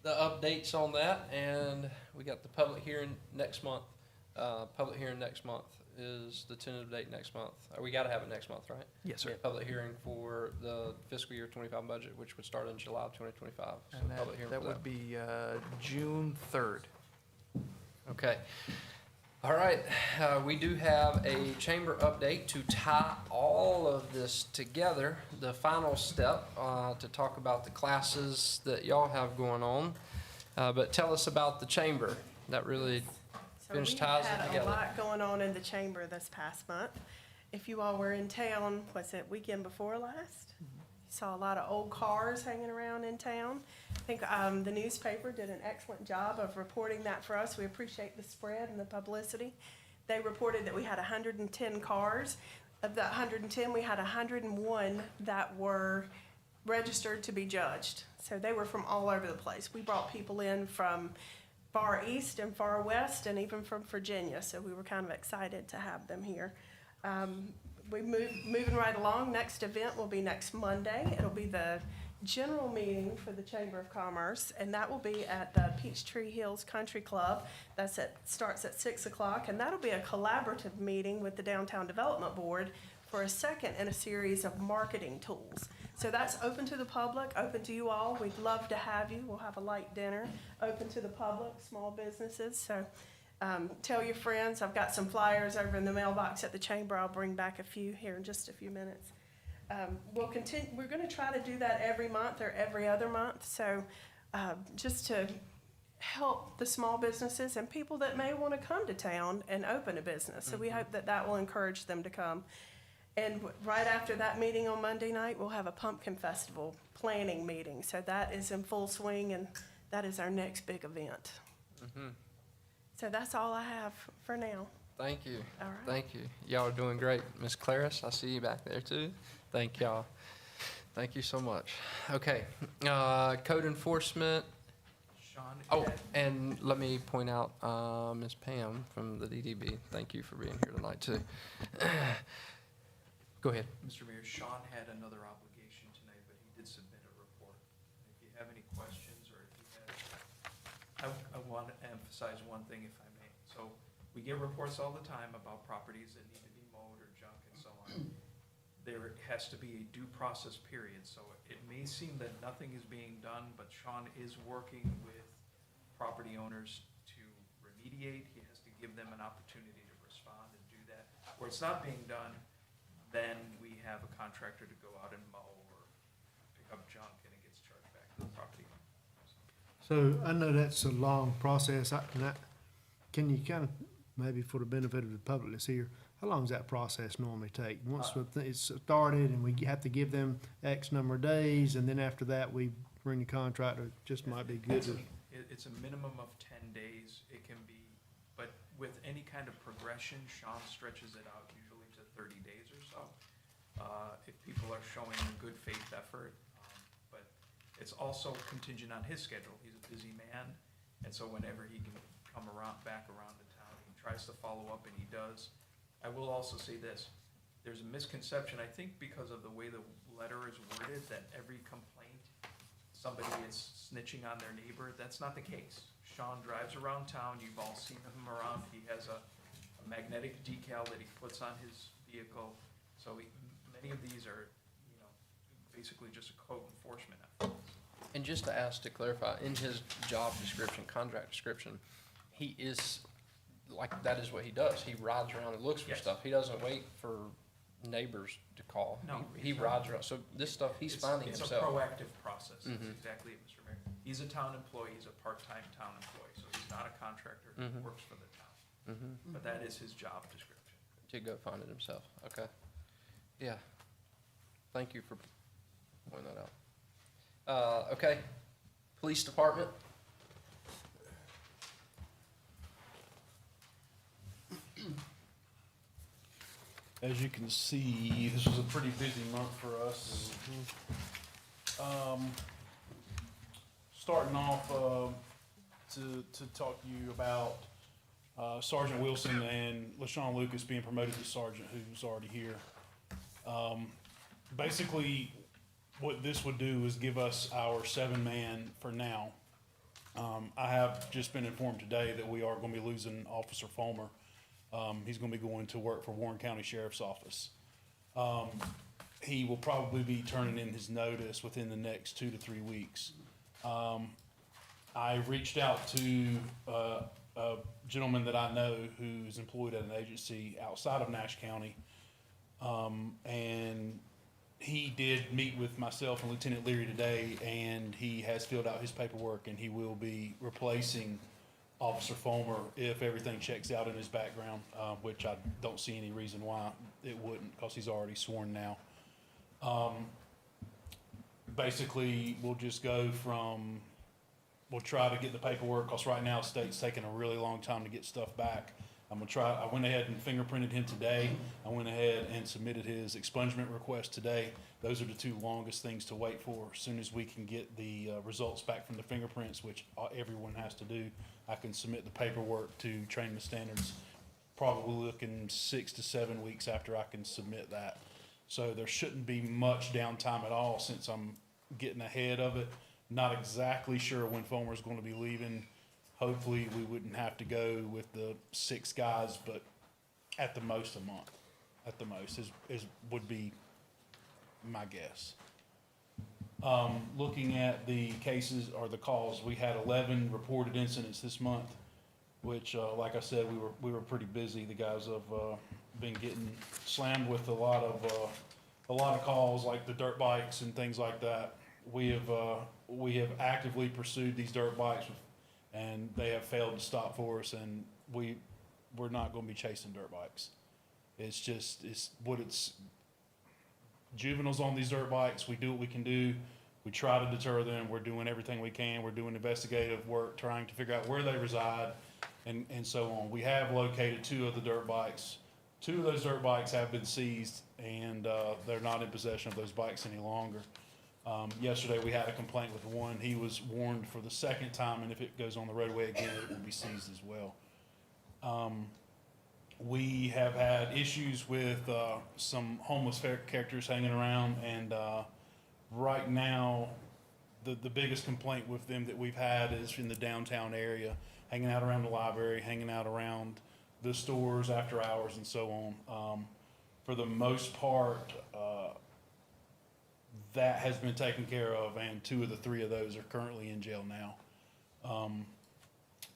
the updates on that, and we got the public hearing next month. Public hearing next month is the tentative date next month. We gotta have it next month, right? Yes, sir. Yeah, public hearing for the fiscal year 25 budget, which would start in July of 2025. So And public hearing that for would be June 3rd. Okay. All right, we do have a chamber update to tie all of this together. The final step to talk about the classes that y'all have going on. But tell us about the chamber. That really finish ties it So we had together. a lot going on in the chamber this past month. If you all were in town, was it weekend before last? You saw a lot of old cars hanging around in town. I think the newspaper did an excellent job of reporting that for us. We appreciate the spread and the publicity. They reported that we had 110 cars. Of the 110, we had 101 that were registered to be judged. So they were from all over the place. We brought people in from far east and far west and even from Virginia, so we were kind of excited to have them here. Moving right along, next event will be next Monday. It'll be the general meeting for the Chamber of Commerce, and that will be at the Peachtree Hills Country Club. Starts at 6 o'clock, and that'll be a collaborative meeting with the Downtown Development Board for a second in a series of marketing tools. So that's open to the public, open to you all. We'd love to have you. We'll have a light dinner, open to the public, small businesses. So tell your friends. I've got some flyers over in the mailbox at the chamber. I'll bring back a few here in just a few minutes. We'll continue. We're going to try to do that every month or every other month. So just to help the small businesses and people that may want to come to town and open a business. So we hope that that will encourage them to come. And right after that meeting on Monday night, we'll have a pumpkin festival planning meeting. So that is in full swing, and that is our next big event. So that's all I have for now. Thank you. All right. Thank you. Y'all are doing great. Miss Claris, I see you back there too. Thank y'all. Thank you so much. Okay, code enforcement. Sean? Oh, and let me point out, Ms. Pam from the DDB, thank you for being here tonight too. Go ahead. Mr. Mayor, Sean had another obligation tonight, but he did submit a report. If you have any questions, or if you have, I want to emphasize one thing, if I may. So we get reports all the time about properties that need to be mowed or junk and so on. There has to be a due process period, so it may seem that nothing is being done, but Sean is working with property owners to remediate. He has to give them an opportunity to respond and do that. Where it's not being done, then we have a contractor to go out and mow or pick up junk, and it gets charged back to the property owner. So I know that's a long process. Can you kind of, maybe for the benefit of the public that's here, how long does that process normally take? Once it's started and we have to give them X number of days, and then after that, we bring the contractor, just might be good to. It's a minimum of 10 days. It can be, but with any kind of progression, Sean stretches it out usually to 30 days or so. If people are showing a good faith effort, but it's also contingent on his schedule. He's a busy man, and so whenever he can come back around to town, he tries to follow up, and he does. I will also say this, there's a misconception, I think because of the way the letter is worded, that every complaint, somebody is snitching on their neighbor. That's not the case. Sean drives around town, you've all seen him around, he has a magnetic decal that he puts on his vehicle. So many of these are, basically just a code enforcement effort. And just to ask to clarify, in his job description, contract description, he is, like, that is what he does. He rides around and looks for Yes. stuff. He doesn't wait for neighbors to call. No, He he's rides not. around. So this stuff, he's finding It's himself. a proactive process. That's Mhm. exactly it, Mr. Mayor. He's a town employee, he's a part-time town employee, so he's not a contractor, he Mhm. works for the town. Mm-hmm. But that is his job description. To go find it himself. Okay. Yeah. Thank you for pointing that out. Okay. Police department. As you can see, this was a pretty busy month for us. starting off to talk to you about Sergeant Wilson and LaShawn Lucas being promoted to sergeant, who's already here. Basically, what this would do is give us our 7-man for now. I have just been informed today that we are going to be losing Officer Fulmer. He's going to be going to work for Warren County Sheriff's Office. He will probably be turning in his notice within the next 2 to 3 weeks. I reached out to a gentleman that I know who's employed at an agency outside of Nash County, and he did meet with myself and Lieutenant Leary today, and he has filled out his paperwork, and he will be replacing Officer Fulmer if everything checks out in his background, which I don't see any reason why it wouldn't, because he's already sworn now. Basically, we'll just go from, we'll try to get the paperwork, because right now state's taking a really long time to get stuff back. I went ahead and fingerprinted him today. I went ahead and submitted his expungement request today. Those are the 2 longest things to wait for. As soon as we can get the results back from the fingerprints, which everyone has to do, I can submit the paperwork to Training Standards, probably looking 6 to 7 weeks after I can submit that. So there shouldn't be much downtime at all since I'm getting ahead of it. Not exactly sure when Fulmer's going to be leaving. Hopefully we wouldn't have to go with the 6 guys, but at the most a month. At the most would be my guess. Looking at the cases or the calls, we had 11 reported incidents this month, which, like I said, we were pretty busy. The guys have been getting slammed with a lot of calls, like the dirt bikes and things like that. We have actively pursued these dirt bikes, and they have failed to stop for us, and we're not going to be chasing dirt bikes. It's juveniles on these dirt bikes. We do what we can do. We try to deter them. We're doing everything we can. We're doing investigative work, trying to figure out where they reside, and so on. We have located 2 of the dirt bikes. 2 of those dirt bikes have been seized, and they're not in possession of those bikes any longer. Yesterday we had a complaint with one. He was warned for the 2nd time, and if it goes on the roadway again, it will be seized as well. We have had issues with some homeless characters hanging around, and right now the biggest complaint with them that we've had is in the downtown area, hanging out around the library, hanging out around the stores after hours and so on. For the most part, that has been taken care of, and 2 of the 3 of those are currently in jail now.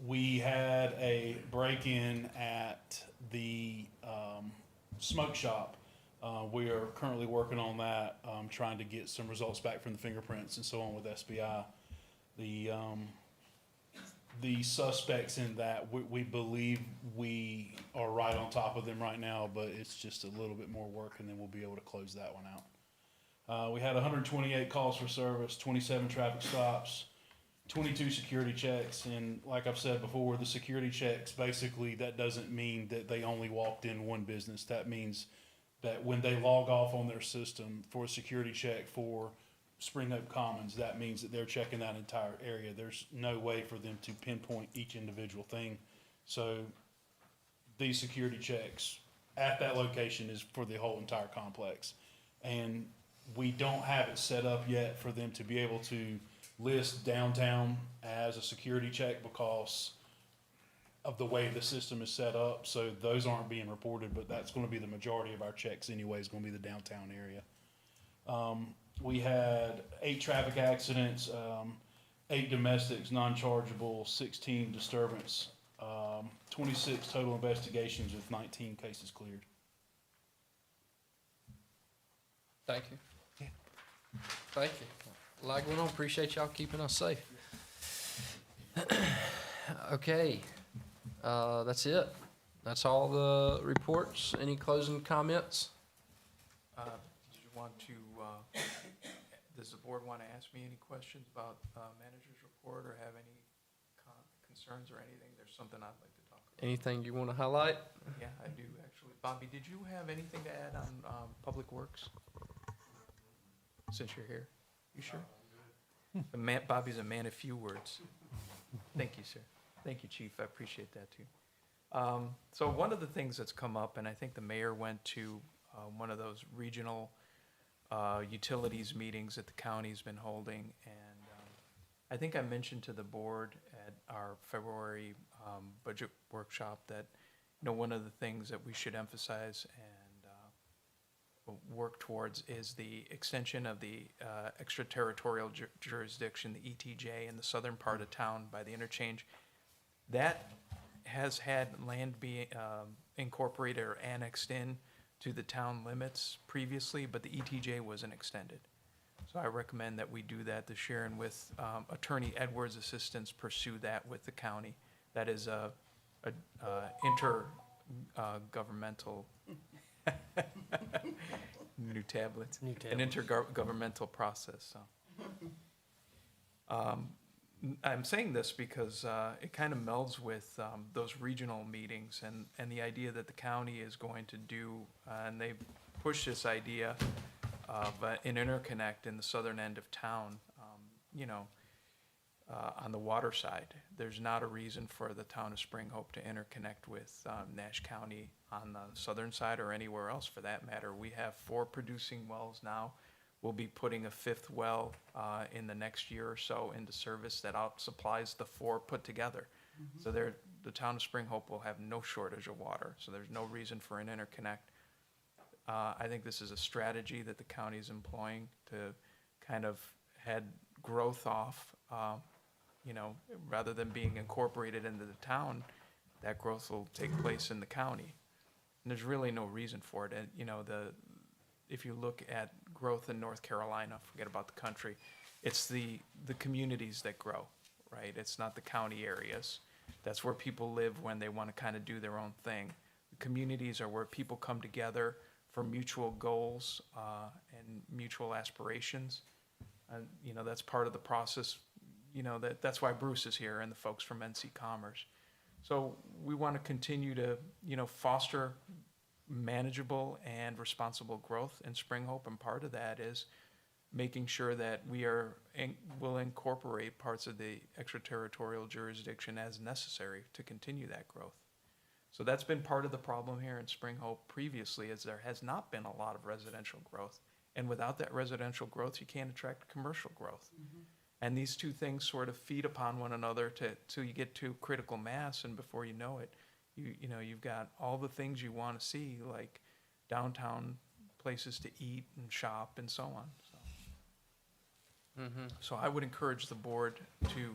We had a break-in at the smoke shop. We are currently working on that, trying to get some results back from the fingerprints and so on with SBI. The suspects in that, we believe we are right on top of them right now, but it's just a little bit more work, and then we'll be able to close that one out. We had 128 calls for service, 27 traffic stops, 22 security checks, and like I've said before, the security checks, basically that doesn't mean that they only walked in one business. That means that when they log off on their system for a security check for Spring Oak Commons, that means that they're checking that entire area. There's no way for them to pinpoint each individual thing. So these security checks at that location is for the whole entire complex. And we don't have it set up yet for them to be able to list downtown as a security check because of the way the system is set up. So those aren't being reported, but that's going to be the majority of our checks anyway, is going to be the downtown area. We had 8 traffic accidents, 8 domestics, non-chargeable, 16 disturbance, 26 total investigations with 19 cases cleared. Thank you. Thank you. A lot going on. Appreciate y'all keeping us safe. Okay, that's it. That's all the reports. Any closing comments? Do you want to, does the board want to ask me any questions about manager's report or have any concerns or anything? There's something I'd like to talk about. Anything you want to highlight? Yeah, I do actually. Bobby, did you have anything to add on Public Works? Since you're here, you sure? Bobby's a man of few words. Thank you, sir. Thank you, Chief. I appreciate that too. So one of the things that's come up, and I think the mayor went to one of those regional utilities meetings that the county's been holding, and I think I mentioned to the board at our February budget workshop that, you know, one of the things that we should emphasize and work towards is the extension of the extraterritorial jurisdiction, the ETJ, in the southern part of town by the interchange. That has had land be incorporated or annexed in to the town limits previously, but the ETJ wasn't extended. So I recommend that we do that this year, and with Attorney Edwards' assistance, pursue that with the county. That is a intergovernmental new tablets, an intergovernmental process. So, I'm saying this because it kind of melds with those regional meetings and the idea that the county is going to do, and they push this idea of an interconnect in the southern end of town, you know, on the water side. There's not a reason for the town of Spring Hope to interconnect with Nash County on the southern side or anywhere else for that matter. We have 4 producing wells now. We'll be putting a 5th well in the next year or so into service that out supplies the 4 put together. So the town of Spring Hope will have no shortage of water. So there's no reason for an interconnect. I think this is a strategy that the county is employing to kind of head growth off, you know, rather than being incorporated into the town, that growth will take place in the county. And there's really no reason for it. And, you know, if you look at growth in North Carolina, forget about the country, it's the communities that grow, right? It's not the county areas. That's where people live when they want to kind of do their own thing. The communities are where people come together for mutual goals and mutual aspirations. And, you know, that's part of the process. You know, that's why Bruce is here and the folks from NC Commerce. So we want to continue to, you know, foster manageable and responsible growth in Spring Hope, and part of that is making sure that will incorporate parts of the extraterritorial jurisdiction as necessary to continue that growth. So that's been part of the problem here in Spring Hope previously, is there has not been a lot of residential growth. And without that residential growth, you can't attract commercial growth. And these two things sort of feed upon one another till you get to critical mass, and before you know it, you know, you've got all the things you want to see, like downtown places to eat and shop and so on. So I would encourage the board to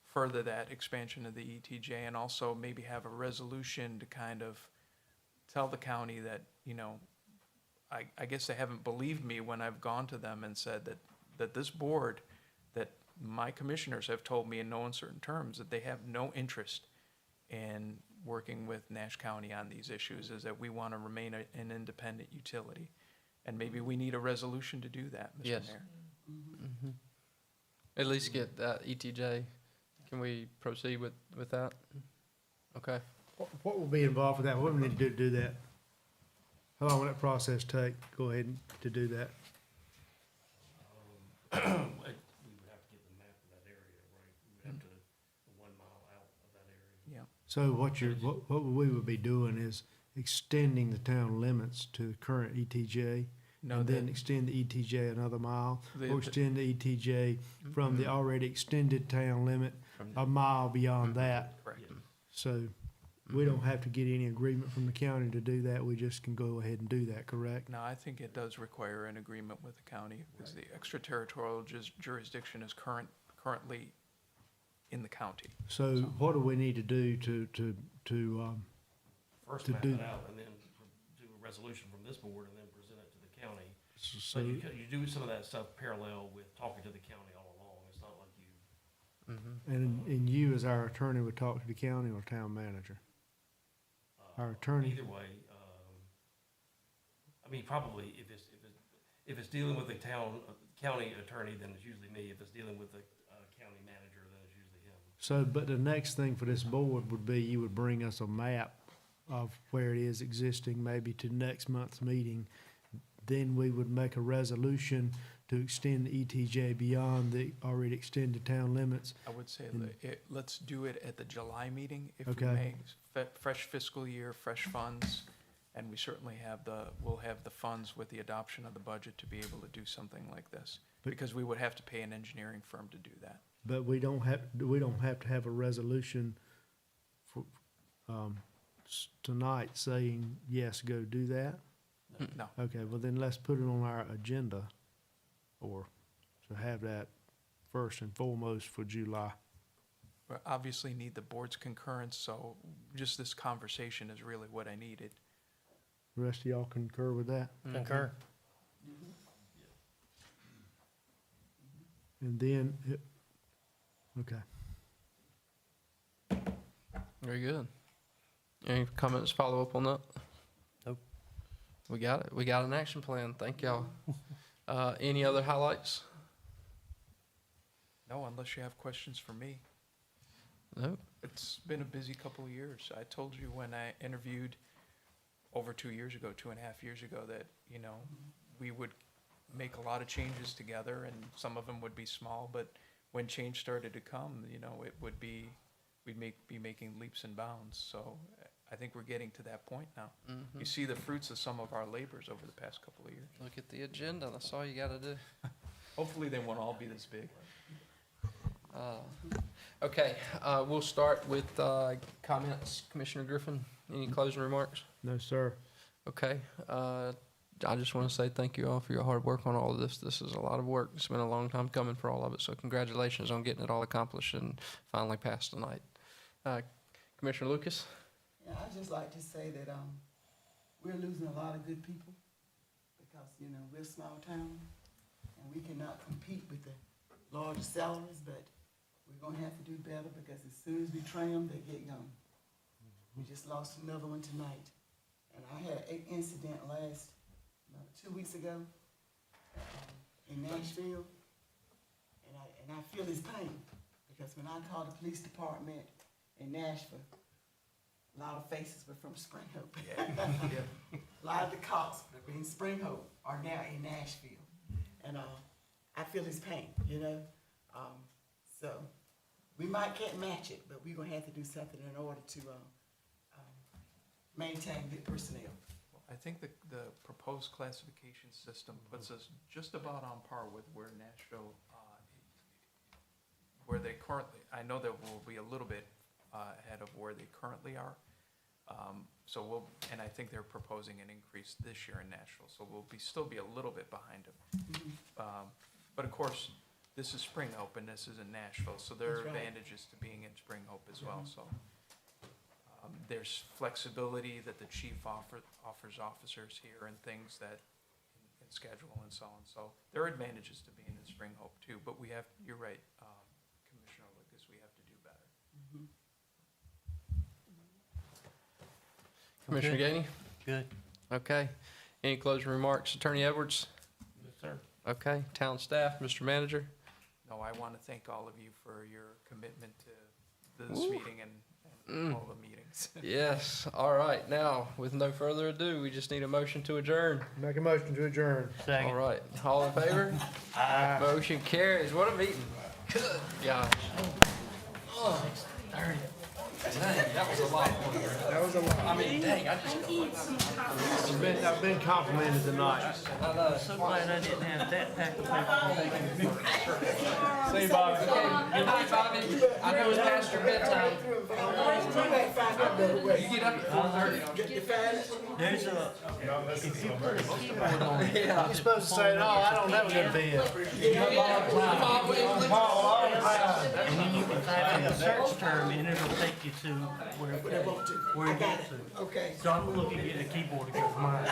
further that expansion of the ETJ, and also maybe have a resolution to kind of tell the county that, you know, I guess they haven't believed me when I've gone to them and said that this board, that my commissioners have told me in no uncertain terms that they have no interest in working with Nash County on these issues, is that we want to remain an independent utility. And maybe we need a resolution to do that, Mr. Yes. Mayor. At least get that ETJ. Can we proceed with that? Okay. What will be involved with that? What do we need to do that? How long will that process take? Go ahead and to do that. We would have to get the map of that area, right? We would have to, 1 mile out of that area. Yeah. So what we would be doing is extending the town limits to the current ETJ, No, and then extend the ETJ another mile, The- or extend the ETJ from the already extended town limit a mile beyond that. Correct. So we don't have to get any agreement from the county to do that. We just can go ahead and do that, correct? No, I think it does require an agreement with the county, because the extraterritorial jurisdiction is currently in the county. So what do we need to do to First To map do- it out, and then do a resolution from this board, and then present it to the county. so But you do some of that stuff parallel with talking to the county all along. It's not like you, and you as our attorney would talk to the county or town manager? Our attorney. either way, I mean, probably if it's dealing with the county attorney, then it's usually me. If it's dealing with the county manager, then it's usually him. So, but the next thing for this board would be you would bring us a map of where it is existing, maybe to next month's meeting, then we would make a resolution to extend the ETJ beyond the already extended town limits. I would say, And- let's do it at the July meeting, if we Okay. may. Fresh fiscal year, fresh funds, and we certainly we'll have the funds with the adoption of the budget to be able to do something like this. But- Because we would have to pay an engineering firm to do that. But we don't have to have a resolution for, tonight saying, yes, go do that? No, Okay, well then let's put it on our agenda, or to have that first and foremost for July. we obviously need the board's concurrence, so just this conversation is really what I needed. The rest of y'all concur with that? Concur. And then, okay. Very good. Any comments, follow up on that? Nope. We got it. We got an action plan. Thank y'all. Any other highlights? No, unless you have questions for me. Nope. It's been a busy couple of years. I told you when I interviewed over 2 years ago, 2.5 years ago, that, we would make a lot of changes together, and some of them would be small, but when change started to come, it would be, we'd be making leaps and bounds. So I think we're getting to that point now. Mhm. You see the fruits of some of our labors over the past couple of years. Look at the agenda. That's all you gotta do. Hopefully they won't all be this big. Okay, we'll start with comments. Commissioner Griffin, any closing remarks? No, sir. Okay, I just want to say thank you all for your hard work on all of this. This is a lot of work. It's been a long time coming for all of it, so congratulations on getting it all accomplished and finally passed tonight. Commissioner Lucas? Yeah, I'd just like to say that we're losing a lot of good people because, we're a small town and we cannot compete with the larger salaries, but we're going to have to do better because as soon as we train them, they get gone. We just lost another one tonight. And I had an incident last 2 weeks ago in Nashville, and I feel his pain because when I called the police department in Nashville, a lot of faces were from Spring Hope. A lot of the cops that were in Spring Hope are now in Nashville, and I feel his pain, So we can't match it, but we're gonna have to do something in order to maintain good personnel. I think the proposed classification system puts us just about on par with where Nashville, where they currently, I know that we'll be a little bit ahead of where they currently are. And I think they're proposing an increase this year in Nashville, so we'll still be a little bit behind them. But of course, this is Spring Hope and this is in Nashville, so there are That's right. advantages to being in Spring Hope as well, so. There's flexibility that the chief offers officers here and things that, in schedule and so on. So there are advantages to being in Spring Hope too, but you're right, Commissioner Lucas, we have to do better. Commissioner Gainey? Good. Okay. Any closing remarks? Attorney Edwards? Yes, sir. Okay. Town staff, Mr. Manager? No, I want to thank all of you for your commitment to this meeting and all the meetings. Yes. All right. Now, with no further ado, we just need a motion to adjourn. Make a motion to adjourn. All Second. right. All in favor? Motion carries. What a meeting. Good gosh. Oh, dang, that was a lot. That was a lot. I mean, dang, I just. I've been complimented tonight. I know. I'm so glad I didn't have that pack of paper. See you, Bobby. Good night, Bobby. I know it's past your bedtime. You get up at 4:30. There's if you put a keyboard on it, You're supposed to say, no, I don't never go to bed. and then you can type in a search term, and it'll take you to where you get to. Okay. So I'm looking at the keyboard because mine.